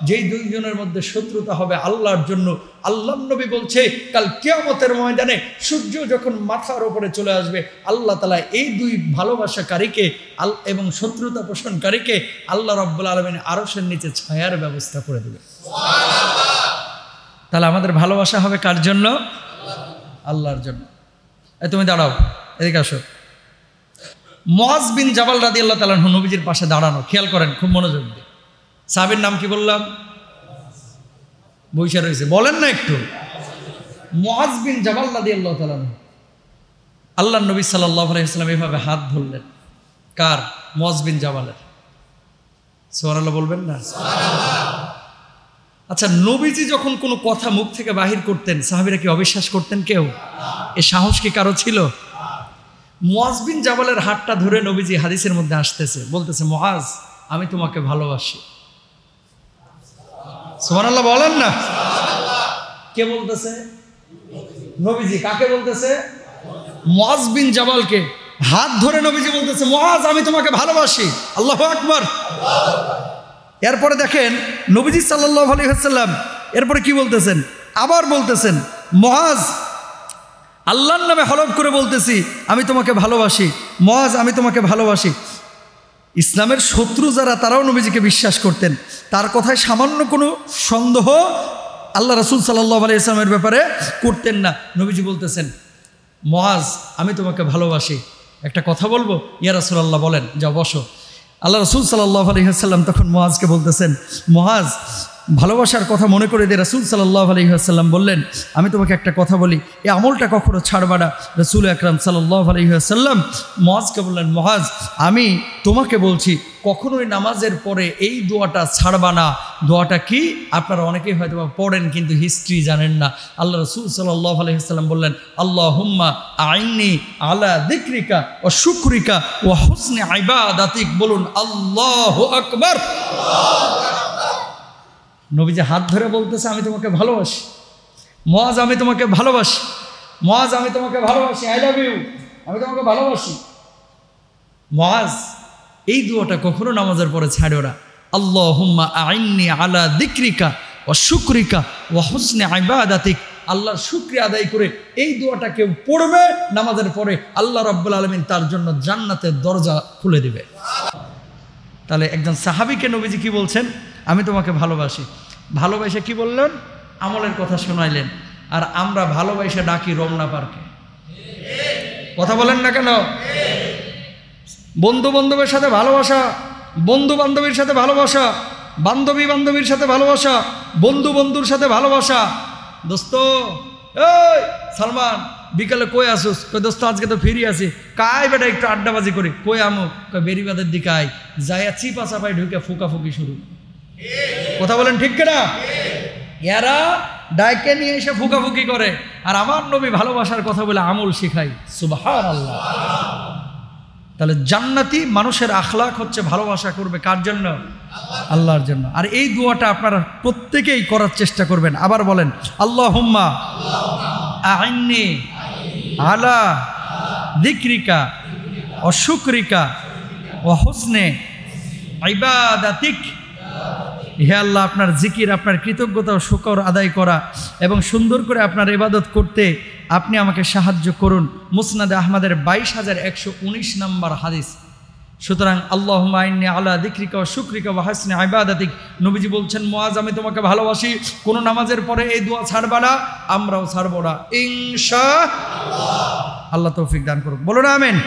A: যেই দুইজনের মধ্যে শত্রুতা হবে আল্লাহর জন্য। আল্লাহর নবী বলছে, কাল কিয়ামতের ময়দানে সূর্য যখন মাথার উপরে চলে আসবে, আল্লাহ তাআলা এই দুই ভালোবাসাকারীকে এবং শত্রুতা পোষণকারীকে আল্লাহ রাব্বুল আলামিন আরশের নিচে ছায়ার ব্যবস্থা করে দেবে। তাহলে আমাদের ভালোবাসা হবে কার জন্য? আল্লাহর জন্য। তুমি দাঁড়াও, এদিকে আসো। মুআজ বিন জাবাল রাদিয়াল্লাহু তাআলা আনহু নবীজির পাশে দাঁড়ানো, খেয়াল করেন খুব মনোযোগ দিয়ে। সাহাবীর নাম কি বললাম? বৈশা রয়েছে, বলেন না একটু। মুআজ বিন জাবাল রাদিয়াল্লাহু তাআলা আনহু, আল্লাহর নবী সাল্লাল্লাহু আলাইহি ওয়াসাল্লাম এভাবে হাত ধরলেন। কার? মুআজ বিন জাবালের। সুবহানাল্লাহ বলবেন না? আচ্ছা, নবীজি যখন কোনো কথা মুখ থেকে বাহির করতেন, সাহাবীরা কি অবিশ্বাস করতেন কেউ? এ সাহস কি কারো ছিল? মুআজ বিন জাবালের হাতটা ধরে নবীজি হাদিসের মধ্যে আসতেছে, বলতেছে, মুআজ আমি তোমাকে ভালোবাসি। সুবহানাল্লাহ বলেন না? কে বলতেছে? নবীজি। কাকে বলতেছে? মুআজ বিন জাবালকে হাত ধরে নবীজি বলতেছে, মুআজ আমি তোমাকে ভালোবাসি। আল্লাহু আকবার। এরপরে দেখেন নবীজি সাল্লাল্লাহু আলাইহি ওয়াসাল্লাম এরপরে কি বলতেছেন? আবার বলতেছেন, মুআজ আল্লাহর নামে হলফ করে বলতেছি আমি তোমাকে ভালোবাসি। মুআজ আমি তোমাকে ভালোবাসি। ইসলামের শত্রু যারা, তারাও নবীজিকে বিশ্বাস করতেন। তার কথায় সামান্য কোনো সন্দেহ আল্লাহ রাসূল সাল্লাল্লাহু আলাইহি ওয়াসাল্লামের ব্যাপারে করতেন না। নবীজি বলতেছেন, মুআজ আমি তোমাকে ভালোবাসি, একটা কথা বলবো? ইয়া রাসূলুল্লাহ বলেন। যাও বসো। আল্লাহ রাসূল সাল্লাল্লাহু আলাইহি ওয়াসাল্লাম তখন মুআজকে বলতেছেন, মুআজ ভালোবাসার কথা মনে করে দিয়ে রাসূল সাল্লাল্লাহু আলাইহি ওয়াসাল্লাম বললেন, আমি তোমাকে একটা কথা বলি, এই আমলটা কখনো ছাড়বা না। রাসূল আকরাম সাল্লাল্লাহু আলাইহি ওয়াসাল্লাম মুআজকে বললেন, মুআজ, আমি তোমাকে বলছি কখনোই নামাজের পরে এই দোয়াটা ছাড়বা না। দোয়াটা কি? আপনারা অনেকেই হয়তো পড়েন কিন্তু হিস্ট্রি জানেন না। আল্লাহ রাসূল সাল্লাল্লাহু আলাইহি ওয়াসাল্লাম বললেন, আল্লাহুম্মা আইন্নি আলা যিকরিকা ওয়া শুকরিকা ওয়া হুসনি ইবাদাতিক। বলুন আল্লাহু আকবার। নবীজি হাত ধরে বলতেছে, আমি তোমাকে ভালোবাসি মুআজ, আমি তোমাকে ভালোবাসি মুআজ, আমি তোমাকে ভালোবাসি, আই লাভ ইউ, আমি তোমাকে ভালোবাসি। মুআজ, এই দুয়াটা কখনো নামাজের পরে ছাড়ো না। আল্লাহুম্মা আইন্নি আলা যিকরিকা ওয়া শুকরিকা ওয়া হুসনি ইবাদাতিক। আল্লাহর শুকরিয়া আদায় করে এই দুয়াটা কেউ পড়বে নামাজের পরে, আল্লাহ রাব্বুল আলামিন তার জন্য জান্নাতের দরজা খুলে দিবে। তাহলে একজন সাহাবীকে নবীজি কি বলছেন? আমি তোমাকে ভালোবাসি। ভালোবাসে কি বললেন? আমলের কথা শোনাইলেন। আর আমরা ভালোবাসে ডাকি রমনা পার্কে। কথা বলেন না কেন? বন্ধু বান্ধবের সাথে ভালোবাসা, বন্ধু বান্ধবীর সাথে ভালোবাসা, বান্ধবী বান্ধবীর সাথে ভালোবাসা, বন্ধু বন্ধুর সাথে ভালোবাসা। দোস্ত, এই সালমান, বিকালে কই আসুস? কই দোস্ত আজকে তো ফিরি আছি। কাই বেটা একটু আড্ডাবাজি করি। কই আমু? কই বেরিবাদের দিকে আয়। যাইয়া চিপা চাপাই ঢুকে ফুকাফুকি শুরু। কথা বলেন ঠিক কিনা? এরা ডাইকে নিয়ে এসে ফুকাফুকি করে, আর আমার নবী ভালোবাসার কথা বলে আমল শিখাই। সুবহানাল্লাহ। তাহলে জান্নাতি মানুষের আখলাক হচ্ছে ভালোবাসা করবে কার জন্য? আল্লাহর জন্য। আর এই দোয়াটা আপনারা প্রত্যেকেই করার চেষ্টা করবেন। আবার বলেন, আল্লাহুম্মা আইন্নি আলা যিকরিকা ওয়া শুকরিকা ওয়া হুসনি ইবাদাতিক। হে আল্লাহ, আপনার জিকির, আপনার কৃতজ্ঞতা ও শুকর আদায় করা এবং সুন্দর করে আপনার ইবাদত করতে আপনি আমাকে সাহায্য করুন। মুসনাদে আহমদের 22,119 নম্বর হাদিস। সুতরাং আল্লাহুম্মা ইন্নী আলা যিকরিকা ওয়া শুকরিকা ওয়া হুসনি ইবাদাতিক। নবীজি বলছেন, মুআজ, আমি তোমাকে ভালোবাসি, কোনো নামাজের পরে এই দোয়া ছাড়বা না, আমরাও ছাড়বো না ইনশাআল্লাহ। আল্লাহ তৌফিক দান করুক। বলুন আমিন।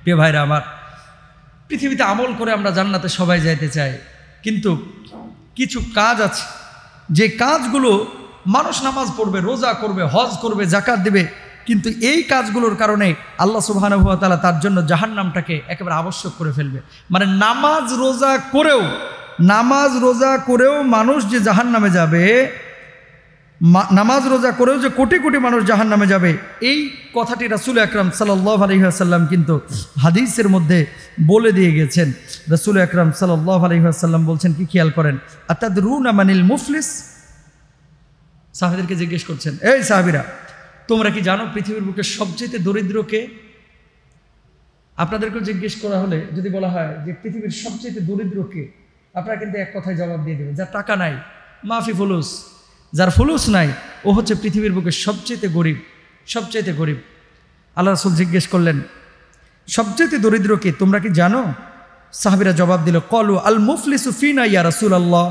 A: প্রিয় ভাইরা আমার, পৃথিবীতে আমল করে আমরা জান্নাতে সবাই যাইতে চাই, কিন্তু কিছু কাজ আছে যে কাজগুলো মানুষ নামাজ পড়বে, রোজা করবে, হজ করবে, যাকাত দেবে, কিন্তু এই কাজগুলোর কারণে আল্লাহ সুবহানাহু ওয়া তাআলা তার জন্য জাহান্নামটাকে একেবারে আবশ্যক করে ফেলবে। মানে নামাজ রোজা করেও মানুষ যে জাহান্নামে যাবে, নামাজ রোজা করেও যে কোটি কোটি মানুষ জাহান্নামে যাবে, এই কথাটি রাসূল আকরাম সাল্লাল্লাহু আলাইহি ওয়াসাল্লাম কিন্তু হাদিসের মধ্যে বলে দিয়ে গেছেন। রাসূল আকরাম সাল্লাল্লাহু আলাইহি ওয়াসাল্লাম বলছেন, কি খেয়াল করেন, আতাদরুনা মানিল মুফলিস? সাহাবীদেরকে জিজ্ঞেস করছেন, এই সাহাবীরা, তোমরা কি জানো পৃথিবীর বুকে সবচেয়ে দরিদ্রকে? আপনাদেরকেও জিজ্ঞেস করা হলে যদি বলা হয় যে পৃথিবীর সবচেয়ে দরিদ্রকে, আপনারা কিন্তু এক কথায় জবাব দিয়ে দেবেন, যার টাকা নাই, মাফি ফুলুস। যার ফুলুস নাই, ও হচ্ছে পৃথিবীর বুকে সবচেয়ে গরিব, সবচেয়ে গরিব। আল্লাহ রাসূল জিজ্ঞেস করলেন, সবচেয়ে দরিদ্রকে তোমরা কি জানো? সাহাবীরা জবাব দিল, ক্বালু আল মুফলিসু ফিনা ইয়া রাসূলুল্লাহ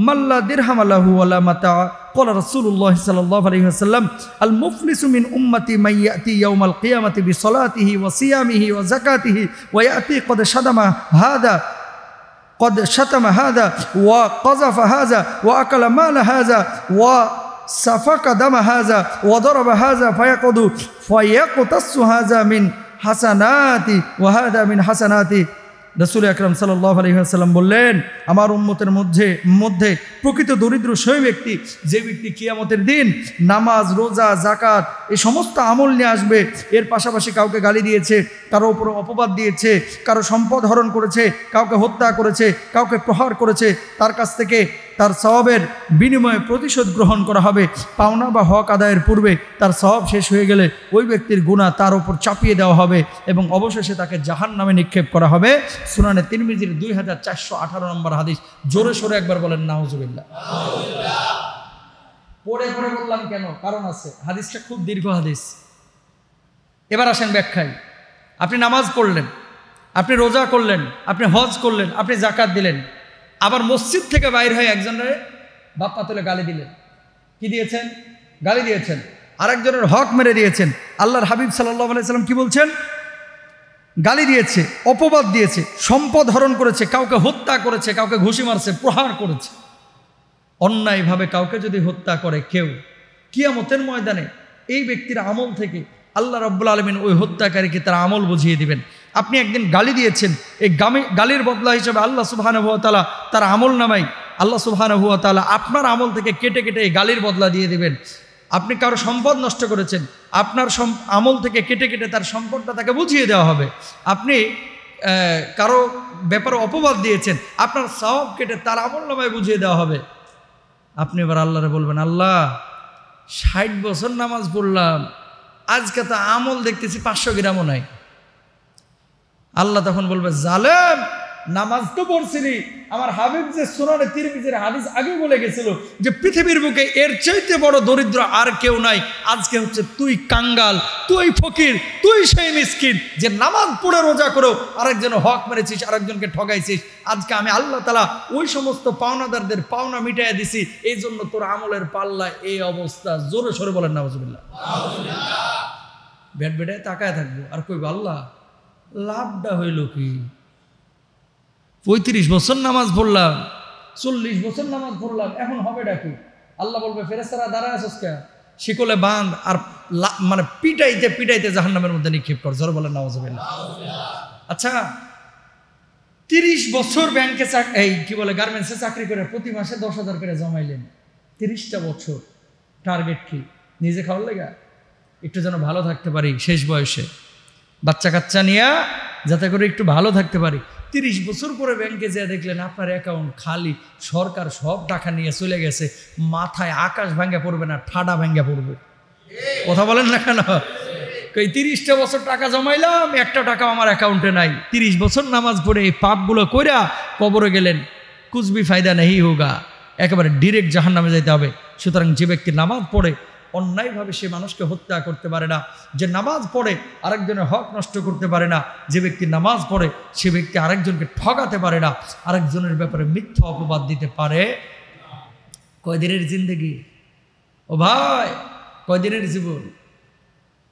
A: মাল্লা দিরহাম লাহু ওয়ালা মাতা। ক্বালা রাসূলুল্লাহ সাল্লাল্লাহু আলাইহি ওয়াসাল্লাম, আল মুফলিসু মিন উম্মতি মান ইয়াতি ইয়াউমাল কিয়ামাতি বিসলাতিহি ওয়া সিয়ামিহি ওয়া যাকাতিহি ওয়া ইয়াতি ক্বাদ শাদামা হাদা قد شتم هذا وقذف هذا وأكل مال هذا وسفك دم هذا وضرب هذا فيقتص هذا من حسناتي وهذا من حسناتي। রাসূল আকরাম সাল্লাল্লাহু আলাইহি ওয়াসাল্লাম বললেন, আমার উম্মতের মধ্যে প্রকৃত দরিদ্র সেই ব্যক্তি, যে ব্যক্তি কিয়ামতের দিন নামাজ, রোজা, যাকাত এই সমস্ত আমল নিয়ে আসবে, এর পাশাপাশি কাউকে গালি দিয়েছে, কারো উপর অপবাদ দিয়েছে, কারো সম্পদ হরণ করেছে, কাউকে হত্যা করেছে, কাউকে প্রহার করেছে, তার কাছ থেকে তার সওয়াবের বিনিময়ে প্রতিশোধ গ্রহণ করা হবে। পাওনা বা হক আদায়ের পূর্বে তার সওয়াব শেষ হয়ে গেলে ওই ব্যক্তির গুনাহ তার উপর চাপিয়ে দেওয়া হবে এবং অবশেষে তাকে জাহান্নামে নিক্ষেপ করা হবে। সুনানে তিরমিজির 2418 নম্বর হাদিস। জোরে সোরে একবার বলেন নাউজুবিল্লাহ। পড়ে বললাম কেন? কারণ আছে, হাদিসটা খুব দীর্ঘ হাদিস। এবার আসেন ব্যাখ্যায়। আপনি নামাজ পড়লেন, আপনি রোজা করলেন, আপনি হজ করলেন, আপনি যাকাত দিলেন, আবার মসজিদ থেকে বাইর হয়ে একজনের বাপ্পা তুলে গালি দিলেন। কি দিয়েছেন? গালি দিয়েছেন। আরেকজনের হক মেরে দিয়েছেন। আল্লাহর হাবিব সাল্লাল্লাহু আলাইহি ওয়াসাল্লাম কি বলছেন? গালি দিয়েছে, অপবাদ দিয়েছে, সম্পদ হরণ করেছে, কাউকে হত্যা করেছে, কাউকে ঘুষি মারছে, প্রহার করেছে। অন্যায়ভাবে কাউকে যদি হত্যা করে কেউ, কিয়ামতের ময়দানে এই ব্যক্তির আমল থেকে আল্লাহ রাব্বুল আলামিন ওই হত্যাকারীকে তার আমল বুঝিয়ে দিবেন। আপনি একদিন গালি দিয়েছেন, এই গালির বদলা হিসেবে আল্লাহ সুবহানাহু ওয়া তাআলা তার আমল নামাই আল্লাহ সুবহানাহু ওয়া তাআলা আপনার আমল থেকে কেটে কেটে এই গালির বদলা দিয়ে দিবেন। আপনি কারো সম্পদ নষ্ট করেছেন, আপনার আমল থেকে কেটে কেটে তার সম্পদটা তাকে বুঝিয়ে দেওয়া হবে। আপনি কারো ব্যাপারে অপবাদ দিয়েছেন, আপনার সওয়াব কেটে তার আমল নামায় বুঝিয়ে দেওয়া হবে। আপনি এবার আল্লাহরে বলবেন, আল্লাহ 60 বছর নামাজ পড়লাম, আজকে তো আমল দেখতেছি 500 গ্রামও নাই। আল্লাহ তখন বলবে, জালেম, নামাজ তো পড়ছিলি। আমার হাবিব যে সুনানে তিরমিজির হাদিস আগে বলে গেছিল যে পৃথিবীর বুকে এর চাইতে বড় দরিদ্র আর কেউ নাই। আজকে হচ্ছে তুই কাঙ্গাল, তুই ফকির, তুই সেই মিসকিন যে নামাজ পড়ে রোজা করো আরেকজন হক মেরেছিস, আরেকজনকে ঠকাইছিস। আজকে আমি আল্লাহ তাআলা ওই সমস্ত পাওনাদারদের পাওনা মিটাইয়া দিছি, এই জন্য তোর আমলের পাল্লা এই অবস্থা। জোরে সরে বলেন নাউজুবিল্লাহ। বেড বেডে তাকায় থাকবো আর কইব, আল্লাহ লাভটা হইল কি? 35 বছর নামাজ পড়লাম, 40 বছর নামাজ পড়লাম, এখন হবে ডাকি। আল্লাহ বলবে, ফেরেশতারা দাঁড়ায় আছিস কে? শিকলে বাঁধ আর মানে পিটাইতে পিটাইতে জাহান্নামের মধ্যে নিক্ষেপ কর। জোরে বলেন নাউজুবিল্লাহ। আচ্ছা, 30 বছর ব্যাংকে গার্মেন্টসে চাকরি করে প্রতি মাসে 10,000 করে জমাইলেন। 30টা বছর টার্গেট কি? নিজে খাওয়ার লেগা, একটু যেন ভালো থাকতে পারি শেষ বয়সে, বাচ্চা কাচ্চা নিয়ে যাতে করে একটু ভালো থাকতে পারি। 30 বছর পরে ব্যাংকে যেয়ে দেখলেন আপনার অ্যাকাউন্ট খালি, সরকার সব টাকা নিয়ে চলে গেছে। মাথায় আকাশ ভাঙ্গা পড়বে না, ঠাডা ভাঙ্গা পড়বে। কথা বলেন না কেন? এই 30টা বছর টাকা জমাইলাম, একটা টাকা আমার অ্যাকাউন্টে নাই। 30 বছর নামাজ পড়ে এই পাপগুলো কইরা কবরে গেলেন, কুছবি ফায়দা নেই হোগা, একেবারে ডিরেক্ট জাহান্নামে যেতে হবে। সুতরাং যে ব্যক্তি নামাজ পড়ে অন্যায়ভাবে সে মানুষকে হত্যা করতে পারে না, যে নামাজ পড়ে আরেকজনের হক নষ্ট করতে পারে না, যে ব্যক্তি নামাজ পড়ে সে ব্যক্তি আরেকজনকে ঠকাতে পারে না, আরেকজনের ব্যাপারে মিথ্যা অপবাদ দিতে পারে। কয়দিনের জিন্দেগি ও ভাই, কয়দিনের জীবন।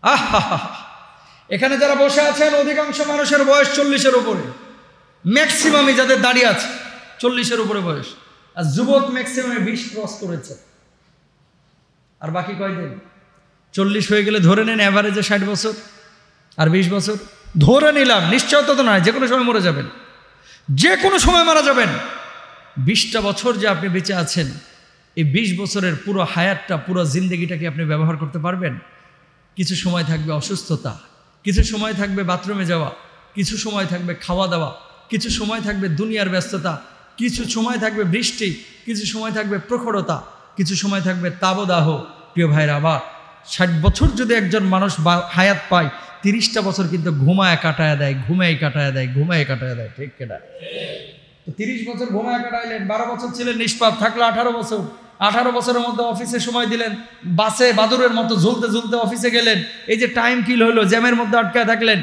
A: আহা, এখানে যারা বসে আছেন অধিকাংশ মানুষের বয়স 40-এর উপরে, ম্যাক্সিমামই যাদের দাঁড়িয়ে আছে 40-এর উপরে বয়স, আর যুবক ম্যাক্সিমামে 20 ক্রস করেছে। আর বাকি কয়দিন? 40 হয়ে গেলে ধরে নেন অ্যাভারেজে 60 বছর, আর 20 বছর ধরে নিলাম। নিশ্চয়তা তো নয়, যে কোনো সময় মরে যাবেন, যে কোনো সময় মারা যাবেন। 20টা বছর যে আপনি বেঁচে আছেন, এই 20 বছরের পুরো হায়াতটা, পুরো জিন্দগিটাকে আপনি ব্যবহার করতে পারবেন? কিছু সময় থাকবে অসুস্থতা, কিছু সময় থাকবে বাথরুমে যাওয়া, কিছু সময় থাকবে খাওয়া দাওয়া, কিছু সময় থাকবে দুনিয়ার ব্যস্ততা, কিছু সময় থাকবে বৃষ্টি, কিছু সময় থাকবে প্রখরতা, কিছু সময় থাকবে তাবদাহ। প্রিয় ভাইরা, আবার 60 বছর যদি একজন মানুষ হায়াত পায়, 30টা বছর কিন্তু ঘুমায় কাটায় দেয়, ঘুমায় কাটায় দেয়, ঘুমায় কাটায় দেয়। ঠিক কেনা? তো 30 বছর ঘুমায় কাটাইলেন, 12 বছর ছিলেন নিষ্পাপ, থাকলো 18 বছর। 18 বছরের মধ্যে অফিসে সময় দিলেন, বাসে বাদুরের মতো ঝুলতে ঝুলতে অফিসে গেলেন। এই যে টাইম কিল হইলো, জ্যামের মধ্যে আটকায় থাকলেন।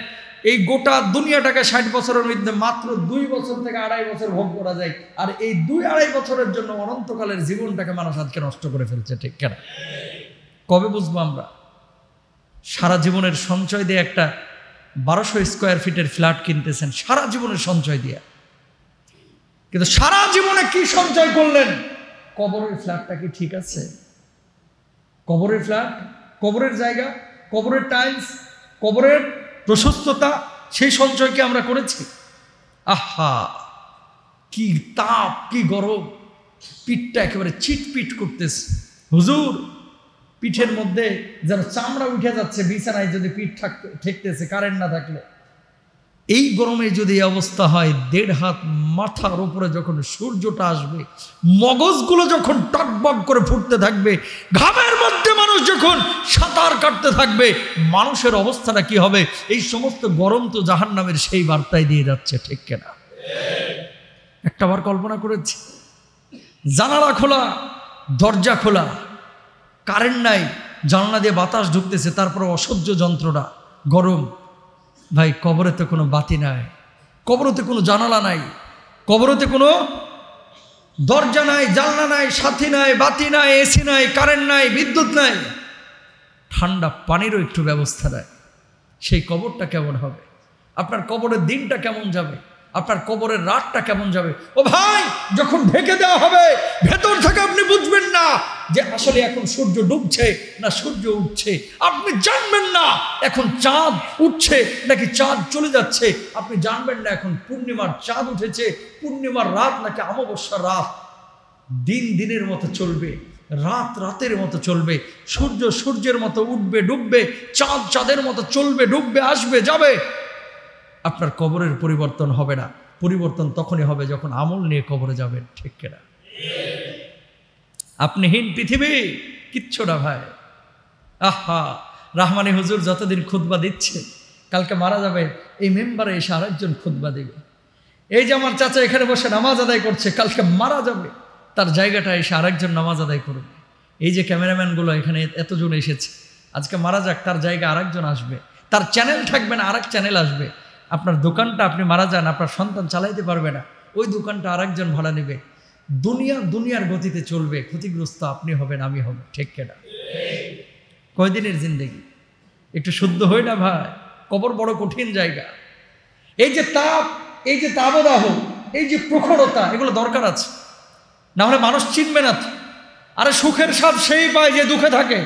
A: এই গোটা দুনিয়াটাকে 60 বছরের মধ্যে মাত্র 2 বছর থেকে 2.5 বছর ভোগ করা যায়। আর এই 2-2.5 বছরের জন্য অনন্তকালের জীবনটাকে মানুষ আজকে নষ্ট করে ফেলছে। ঠিক কেন? কবে বুঝবো আমরা? সারা জীবনের সঞ্চয় দিয়ে একটা 1200 স্কোয়ার ফিটের ফ্ল্যাট কিনতেছেন, সারা জীবনের সঞ্চয় দিয়ে। কিন্তু সারা জীবনে কি সঞ্চয় করলেন? কবরের ফ্ল্যাটটা কি ঠিক আছে? কবরের ফ্ল্যাট, কবরের জায়গা, কবরের টাইলস, কবরের প্রশস্ততা, সেই সঞ্চয় কি আমরা করেছি? আহা, কি তাপ, কি গরম, পিঠটা একেবারে চিটপিট করতেছে। হুজুর, পিঠের মধ্যে যেন চামড়া উঠে যাচ্ছে, বিছানায় যদি পিঠ ঠেকতেছে কারেন্ট না থাকলে। এই গরমে যদি এই অবস্থা হয়, 1.5 হাত মাথার উপরে যখন সূর্যটা আসবে, মগজগুলো যখন টকবক করে ফুটতে থাকবে, ঘামের মধ্যে মানুষ যখন সাঁতার কাটতে থাকবে, মানুষের অবস্থাটা কি হবে? এই সমস্ত গরম তো জাহান্নামের সেই বার্তায় দিয়ে যাচ্ছে। ঠিক কিনা? একটাবার কল্পনা করেছি, জানালা খোলা, দরজা খোলা, কারেন্ট নাই, জানলা দিয়ে বাতাস ঢুকতেছে, তারপর অসহ্য যন্ত্রণা, গরম। ভাই, কবরেতে কোনো বাতি নাই, কবরেতে কোনো জানালা নাই, কবরেতে কোনো দরজা নাই, জানলা নাই, সাথী নাই, বাতি নাই, এসি নাই, কারেন্ট নাই, বিদ্যুৎ নাই, ঠান্ডা পানিরও একটু ব্যবস্থা নাই। সেই কবরটা কেমন হবে? আপনার কবরের দিনটা কেমন যাবে? আপনার কবরের রাতটা কেমন যাবে? ও ভাই, যখন ঢেকে দেওয়া হবে, ভেতর থেকে আপনি বুঝবেন যে আসলে এখন সূর্য ডুবছে না সূর্য উঠছে। আপনি জানবেন না এখন চাঁদ উঠছে নাকি চাঁদ চলে যাচ্ছে। আপনি জানবেন না এখন পূর্ণিমার চাঁদ উঠেছে, পূর্ণিমার রাত নাকি অমাবস্যার রাত। দিন দিনের মতো চলবে, রাত রাতের মতো চলবে, সূর্য সূর্যের মতো উঠবে ডুববে, চাঁদ চাঁদের মতো চলবে ডুববে, আসবে যাবে। আপনার কবরের পরিবর্তন হবে না। পরিবর্তন তখনই হবে যখন আমল নিয়ে কবরে যাবেন, ঠিক কিনা? আপনি হীন পৃথিবী, কিচ্ছু না ভাই। আহা, রাহমানি হুজুর যতদিন খুতবা দিচ্ছে, কালকে মারা যাবে এই মেম্বারে এসে আরেকজন খুতবা দিবে। এই যে আমার চাচা এখানে বসে নামাজ আদায় করছে, কালকে মারা যাবে তার জায়গাটা এসে আরেকজন নামাজ আদায় করবে। এই যে ক্যামেরাম্যানগুলো এখানে এতজন এসেছে, আজকে মারা যাক তার জায়গায় আরেকজন আসবে, তার চ্যানেল থাকবে না, আরেক চ্যানেল আসবে। আপনার দোকানটা আপনি মারা যান, আপনার সন্তান চালাইতে পারবে না, ওই দোকানটা আরেকজন ভাড়া নেবে। দুনিয়ার গতিতে চলবে, ক্ষতিগ্রস্ত আপনি হবেন, আমি হব, ঠিক কিনা? কয়দিনের জিন্দেগি, একটু শুদ্ধ হই না ভাই? কবর বড় কঠিন জায়গা। এই যে তাপ, এই যে তাবদাহ, এই যে প্রখরতা, এগুলো দরকার আছে, না হলে মানুষ চিনবে না তো। আরে সুখের স্বাদ সেই পায় যে দুঃখে থাকে।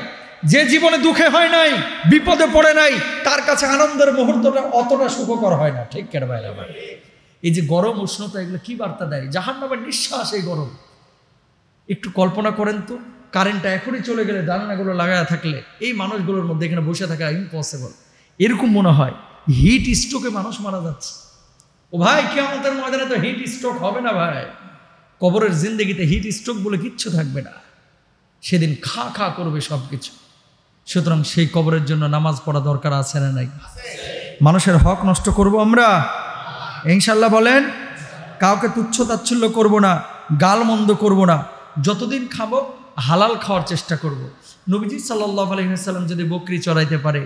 A: যে জীবনে দুঃখে হয় নাই, বিপদে পড়ে নাই, তার কাছে আনন্দের মুহূর্তটা অতটা সুখকর হয় না, ঠিক কেন ভাই? আমার এই যে গরম উষ্ণতা, এগুলো কি বার্তা দেয়? জাহান্নামের নিঃশ্বাস এই গরম। একটু কল্পনা করেন তো, কারেন্টটা এখনই চলে গেলে, জানালাগুলো লাগায় থাকলে এই মানুষগুলোর মধ্যে এখানে বসে থাকা ইম্পসিবল। এরকম মনে হয় হিট স্ট্রোকে মানুষ মারা যাচ্ছে। ও ভাই, কিয়ামতের ময়দানে তো হিট স্ট্রোক হবে না ভাই। কবরের জিন্দেগিতে হিট স্ট্রোক বলে কিচ্ছু থাকবে না, সেদিন খা খা করবে সব কিছু। সুতরাং সেই কবরের জন্য নামাজ পড়া দরকার আছে না নাই? মানুষের হক নষ্ট করব আমরা? ইনশাল্লাহ বলেন। কাউকে তুচ্ছ তাচ্ছিল্য করব না, গাল মন্দ করব না। যতদিন খাবো হালাল খাওয়ার চেষ্টা করব। নবীজি সাল্লাল্লাহু আলাইহি ওয়াসাল্লাম যদি বকরি চড়াইতে পারে,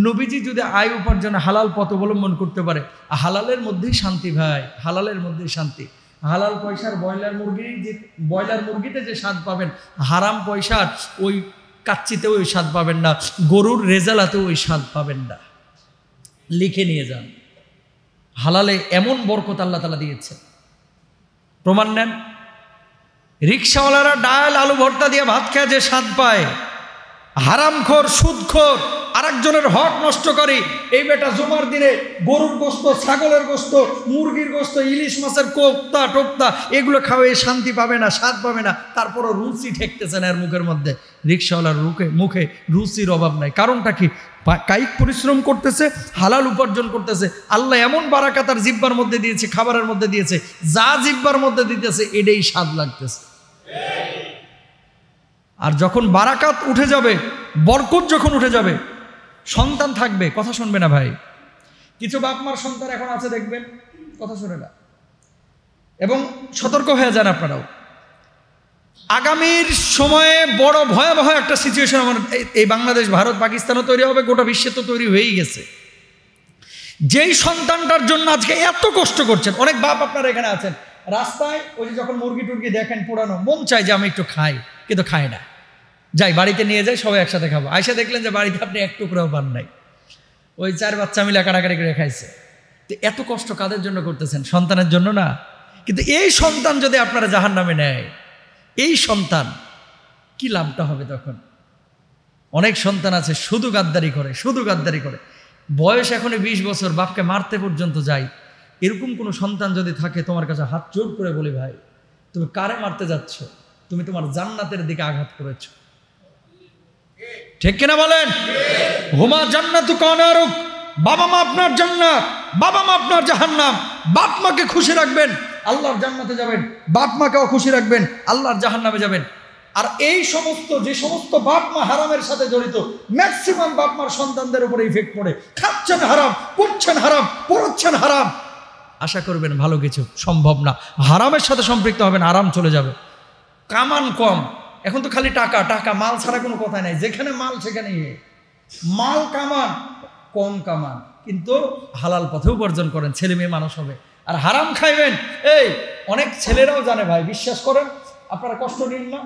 A: নবীজি যদি আয় উপার্জনে হালাল পথ অবলম্বন করতে পারে, হালালের মধ্যেই শান্তি ভাই, হালালের মধ্যেই শান্তি। হালাল পয়সার ব্রয়লার মুরগিতে যে স্বাদ পাবেন, হারাম পয়সার ওই কাচ্চিতেও ওই স্বাদ পাবেন না, গরুর রেজালাতেও ওই স্বাদ পাবেন না। লিখে নিয়ে যান। হালালে এমন বরকত আল্লাহ তাআলা দিয়েছে, প্রমাণ নেন। রিক্সাওয়ালারা ডাল আলু ভর্তা দিয়ে ভাত খেয়ে যে স্বাদ পায়, হারামখোর সুদখোর আরেকজনের হক নষ্ট করে, এই বেটা জুমার দিনে গরুর গোস্ত, ছাগলের গোস্ত, মুরগির গোস্ত, ইলিশ মাছের কোপ্তা টোপ্তা এগুলো খাওয়াই শান্তি পাবে না, স্বাদ পাবে না। তারপরও রুচি ঠেকতেছে না এর মুখের মধ্যে। রিক্সাওয়ালার মুখে রুচির অভাব নাই। কারণটা কি? কায়িক পরিশ্রম করতেছে, হালাল উপার্জন করতেছে। আল্লাহ এমন বারাকাত তার জিহ্বার মধ্যে দিয়েছে, খাবারের মধ্যে দিয়েছে, যা জিহ্বার মধ্যে দিতেছে এটাই স্বাদ লাগতেছে। আর যখন বারাকাত উঠে যাবে, বরকত যখন উঠে যাবে, সন্তান থাকবে, কথা শুনবে না ভাই। কিছু বাপ মার সন্তান এখন আছে দেখবেন, কথা শুনে না। এবং সতর্ক হয়ে যান আপনারাও। আগামীর সময়ে বড় ভয়াবহ একটা সিচুয়েশন আমার এই বাংলাদেশ, ভারত, পাকিস্তানও তৈরি হবে, গোটা বিশ্বে তো তৈরি হয়েই গেছে। যেই সন্তানটার জন্য আজকে এত কষ্ট করছেন, অনেক বাপ আপনারা এখানে আছেন, রাস্তায় ওই যে যখন মুরগি টুরগি দেখেন পোড়ানো, মন চায় যে আমি একটু খাই, কিন্তু খায় না। যাই বাড়িতে নিয়ে যাই, সবাই একসাথে খাবো। আইসা দেখলেন যে বাড়িতে আপনি এক টুকরাও পান নাই, ওই 4 বাচ্চা মিলে কাটাকাটি করে খাইছে। তো এত কষ্ট কাদের জন্য করতেছেন? সন্তানের জন্য না? কিন্তু এই সন্তান যদি আপনারা জাহান্নামে নেয়, এই সন্তান কি লাভটা হবে তখন? অনেক সন্তান আছে শুধু গাদ্দারি করে, শুধু গাদ্দারি করে। বয়স এখনই 20 বছর, বাপকে মারতে পর্যন্ত যায়। এরকম কোনো সন্তান যদি থাকে, তোমার কাছে হাত জোর করে বলি ভাই, তুমি কারে মারতে যাচ্ছ? তুমি তোমার জান্নাতের দিকে আঘাত করেছ, ঠিক কিনা বলেন? হুমা জান্নাতু কানারুক, বাবা মা আপনার জান্নাত, বাবা মা আপনার জাহান্নাম। বাপ মাকে খুশি রাখবেন, আল্লাহর জান্নাতে যাবেন। বাপ মাকেও খুশি রাখবেন, আল্লাহর জাহান্নামে যাবেন। আর এই সমস্ত যে সমস্ত বাপ মা হারামের সাথে জড়িত, ম্যাক্সিমাম বাপ মার সন্তানদের উপরে ইফেক্ট পড়ে। খাচ্ছেন হারাম, পড়ছেন হারাম, পড়ছেন হারাম, আশা করবেন ভালো কিছু সম্ভব না। হারামের সাথে সম্পৃক্ত হবেন, আরাম চলে যাবে। কামান কম, এখন তো খালি টাকা টাকা, মাল ছাড়া কোনো কথা নাই। যেখানে মাল সেখানে মাল কামান, কম কামান, কিন্তু হালাল পথে উপার্জন করেন, ছেলে মেয়ে মানুষ হবে। আর হারাম খাইবেন, এই অনেক ছেলেরাও জানে ভাই, বিশ্বাস করেন। আপনারা কষ্ট নিন না,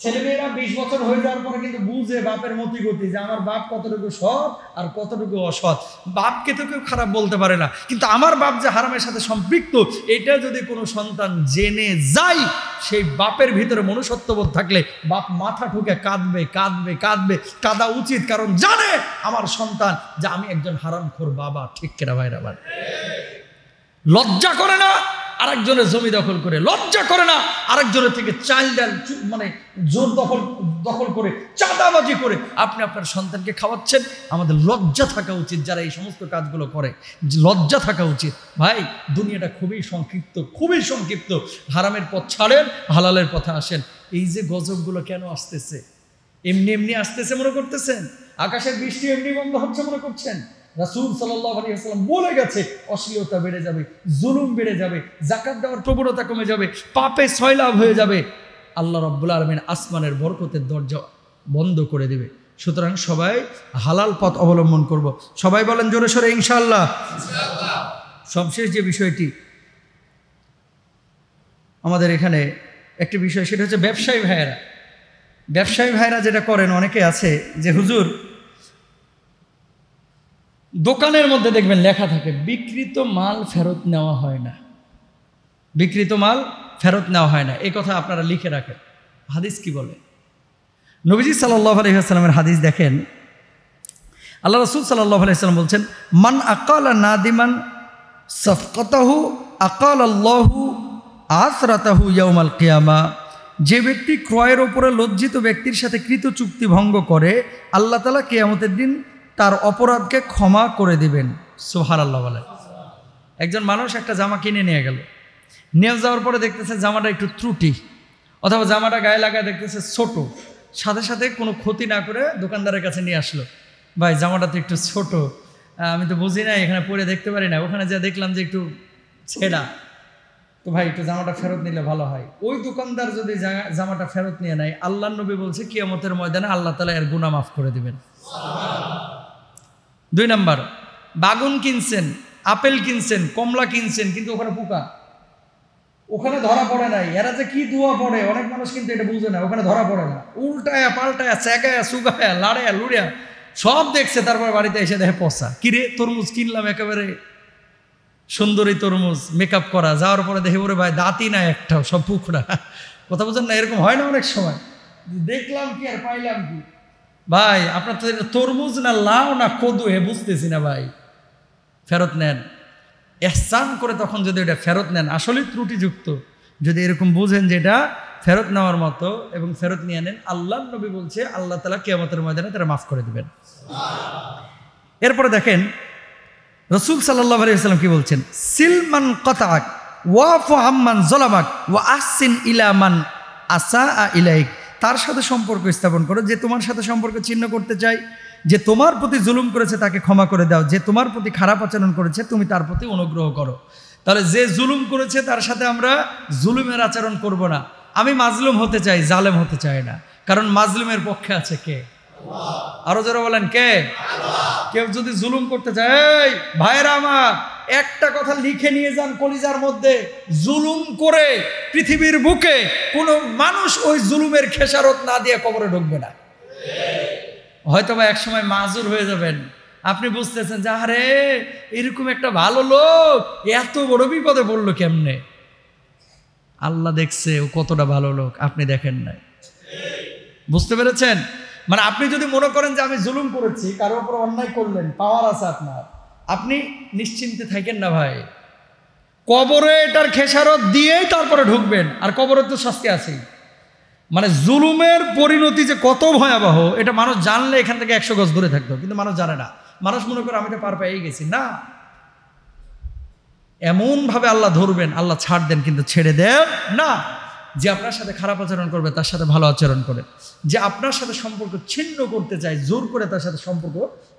A: ছেলেমেয়েরা 20 বছর হয়ে যাওয়ার পরে কিন্তু বুঝে বাপের মতি গতি যে আমার বাপ কতটুকু সৎ আর কতটুকু অসৎ। বাপকে তো কেউ খারাপ বলতে পারে না, কিন্তু আমার বাপ যে হারামের সাথে সম্পৃক্ত এটা যদি কোনো সন্তান জেনে যায়, সেই বাপের ভিতরে মনুষ্যত্ববোধ থাকলে বাপ মাথা ঠুকে কাঁদবে কাঁদবে কাঁদবে। কাঁদা উচিত, কারণ জানে আমার সন্তান যে আমি একজন হারামখোর বাবা। ঠিক কিনা ভাইরা? ভাই লজ্জা করে না আরেকজনের জমি দখল করে, লজ্জা করে না আরেকজনের থেকে চাল ডাল মানে জোর দখল করে, চাঁদাবাজি করে আপনি আপনার সন্তানকে খাওয়াচ্ছেন। আমাদের লজ্জা থাকা উচিত, যারা এই সমস্ত কাজগুলো করে লজ্জা থাকা উচিত। ভাই দুনিয়াটা খুবই সংক্ষিপ্ত, খুবই সংক্ষিপ্ত। হারামের পথ ছাড়েন, হালালের পথে আসেন। এই যে গজবগুলো কেন আসতেছে? এমনি এমনি আসতেছে মনে করতেছেন? আকাশের বৃষ্টি এমনি বন্ধ হচ্ছে মনে করছেন? রাসূল সাল্লাল্লাহু আলাইহি ওয়াসাল্লাম বলে গেছে অশ্লীলতা বেড়ে যাবে, জুলুম বেড়ে যাবে, যাকাত দেওয়ার প্রবণতা কমে যাবে, পাপে সয়লাভ হয়ে যাবে। আল্লাহ রাব্বুল আলামিন আসমানের বরকতের দরজা বন্ধ করে দেবে। সুতরাং সবাই হালাল পথ অবলম্বন করব। সবাই বলেন জোরে সোরে ইনশাআল্লাহ। সবশেষ যে বিষয়টি আমাদের এখানে একটি বিষয়, সেটা হচ্ছে ব্যবসায়ী ভাইয়েরা যেটা করেন, অনেকে আছে যে হুজুর দোকানের মধ্যে দেখবেন লেখা থাকে বিক্রিত মাল ফেরত নেওয়া হয় না, বিক্রিত মাল ফেরত নেওয়া হয় না। এই কথা আপনারা লিখে রাখেন। হাদিস কি বলে? নবীজি সাল্লাল্লাহু আলাইহি ওয়াসাল্লামের হাদিস দেখেন। আল্লাহ রাসূল সাল্লাল্লাহু আলাইহি ওয়াসাল্লাম বলছেন, মান আকালা নাদিমান সাফকাতাহু আকালাল্লাহু আসরাতাহু ইয়াউমাল কিয়ামা। যে ব্যক্তি ক্রয়ের ওপরে লজ্জিত ব্যক্তির সাথে কৃত চুক্তি ভঙ্গ করে, আল্লাহ তাআলা কিয়ামতের দিন তার অপরাধকে ক্ষমা করে দিবেন। সুবহানাল্লাহ বলে। একজন মানুষ একটা জামা কিনে নিয়ে গেল, নিয়ে যাওয়ার পরে দেখতেছে জামাটা একটু ত্রুটি, অথবা জামাটা গায়ে লাগায় দেখতেছে ছোট, সাথে সাথে কোনো ক্ষতি না করে দোকানদারের কাছে নিয়ে আসলো। ভাই জামাটা তো একটু ছোট, আমি তো বুঝি না, এখানে পরে দেখতে পারি না, ওখানে যা দেখলাম যে একটু ছেঁড়া, তো ভাই একটু জামাটা ফেরত নিলে ভালো হয়। ওই দোকানদার যদি জামাটা ফেরত নিয়ে নেয়, আল্লাহর নবী বলছে কিয়ামতের ময়দানে আল্লাহ তাআলা এর গুনাহ মাফ করে দিবেন। 2 নাম্বার, বাগুন কিনছেন, আপেল কিনছেন, কমলা কিনছেন, কিন্তু ওখানে পোকা, ওখানে ধরা পড়ে নাই। এরা যে কি দোয়া পড়ে, অনেক মানুষ কিন্তু এটা বুঝে না, ওখানে ধরা পড়ে না। উল্টায়া পাল্টায়া চেগায়া সুগায়া লাড়ায়া লুড়িয়া সব দেখছে, তারপর বাড়িতে এসে দেখে পচা। কিরে তরমুজ কিনলাম একেবারে সুন্দরী তরমুজ, মেকআপ করা, যাওয়ার পরে দেখে ওরে ভাই দাঁতই না একটাও, সব পুকুরা। কথা বুঝেন না? এরকম হয় না অনেক সময়? দেখলাম কি আর পাইলাম কি? ভাই আপনার তরমুজ না লাউ না কদু বুঝতেছি না ভাই, ফেরত নেন। ইহসান করে তখন যদি এটা ফেরত নেন, আসলে ত্রুটিযুক্ত, যদি এরকম বুঝেন যে এটা ফেরত নেওয়ার মতো এবং ফেরত নিয়ে নেন, আল্লাহর নবী বলছে আল্লাহ তাআলা কিয়ামতের ময়দানে তারা মাফ করে দিবেন। এরপরে দেখেন রাসূল সাল্লাল্লাহু আলাইহি ওয়াসাল্লাম কি বলছেন? সিলমান কাতাক ওয়াফু আম্মান যালামাক ওয়া আহসিন ইলা মান আসা ইলাইক। তার সাথে সম্পর্ক স্থাপন করো, যে তোমার সাথে সম্পর্ক ছিন্ন করতে চায়, যে তোমার প্রতি জুলুম করেছে তাকে ক্ষমা করে দাও, যে তোমার প্রতি খারাপ আচরণ করেছে তুমি তার প্রতি অনুগ্রহ করো। তাহলে যে জুলুম করেছে তার সাথে আমরা জুলুমের আচরণ করব না। আমি মাজলুম হতে চাই, জালেম হতে চাই না, কারণ মাজলুমের পক্ষে আছে কে? আরো যারা বলেন কে? কেউ যদি জুলুম করতে চায়, এই ভাইরা আমার একটা কথা লিখে নিয়ে যান কলিজার মধ্যে, জুলুম করে পৃথিবীর বুকে কোনো মানুষ ওই জুলুমের খেসারত না দিয়ে কবরে ঢুকবে না। হয়তোবা এক সময় মাজুর হয়ে যাবেন, আপনি বুঝতেছেন যে আরে এরকম একটা ভালো লোক এত বড় বিপদে পড়লো কেমনে। আল্লাহ দেখছে ও কতটা ভালো লোক, আপনি দেখেন নাই। বুঝতে পেরেছেন? মানে আপনি যদি মনে করেন যে আমি জুলুম করেছি, কারো উপর অন্যায় করলেন, পাওয়ার আছে আপনার, আপনি নিশ্চিন্তে থাকেন না ভাই। কবরে এটার খেসারত দিয়েই তারপরে ঢুকবেন, আর কবরে তো শাস্তি আছেই। মানে জুলুমের পরিণতি যে কত ভয়াবহ এটা মানুষ জানলে এখান থেকে 100 গজ দূরে থাকতো, কিন্তু মানুষ জানে না। মানুষ মনে করে আমি তো পার পেয়ে গেছি। না, এমনভাবে আল্লাহ ধরবেন, আল্লাহ ছাড় দেন কিন্তু ছেড়ে দেন না। যে আপনার সাথে খারাপ আচরণ করবে তার সাথে ভালো আচরণ করে, যে আপনার সাথে সম্পর্ক ছিন্ন করতে চায় জোর করে তার সাথে সম্পর্ক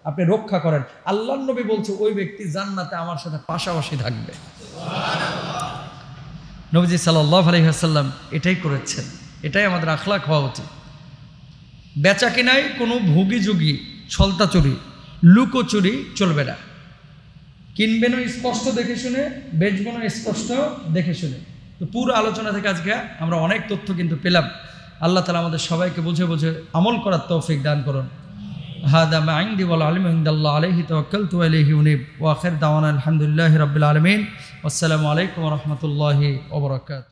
A: আপনি রক্ষা করেন। আল্লাহর নবী বলছে ওই ব্যক্তি জান্নাতে আমার সাথে পাশাপাশি থাকবে। নবীজি সাল্লাল্লাহু আলাইহি ওয়াসাল্লাম এটাই করেছেন। এটাই আমাদের আখলাক হওয়া উচিত। বেচা কিনায় কোনো ভুগিযুগি, ছলতাচুরি, লুকোচুরি চলবে না। কিনবেনও স্পষ্ট দেখে শুনে, বেচবেনও স্পষ্ট দেখে শুনে। তো পুরো আলোচনা থেকে আজকে আমরা অনেক তথ্য কিন্তু পেলাম। আল্লাহ তাআলা আমাদের সবাইকে বুঝে বুঝে আমল করার তৌফিক দান করুন। হাদা মা ইনদি ওয়াল ইলমু ইনদাল্লাহ আলাইহি তাওয়াক্কালতু ওয়া ইলাইহি উনীব ওয়া আখির দাওয়ানা আলহামদুলিল্লাহি রাব্বিল আলামিন। আসসালামু আলাইকুম ওয়া রাহমাতুল্লাহি ওয়া বারাকাতুহু।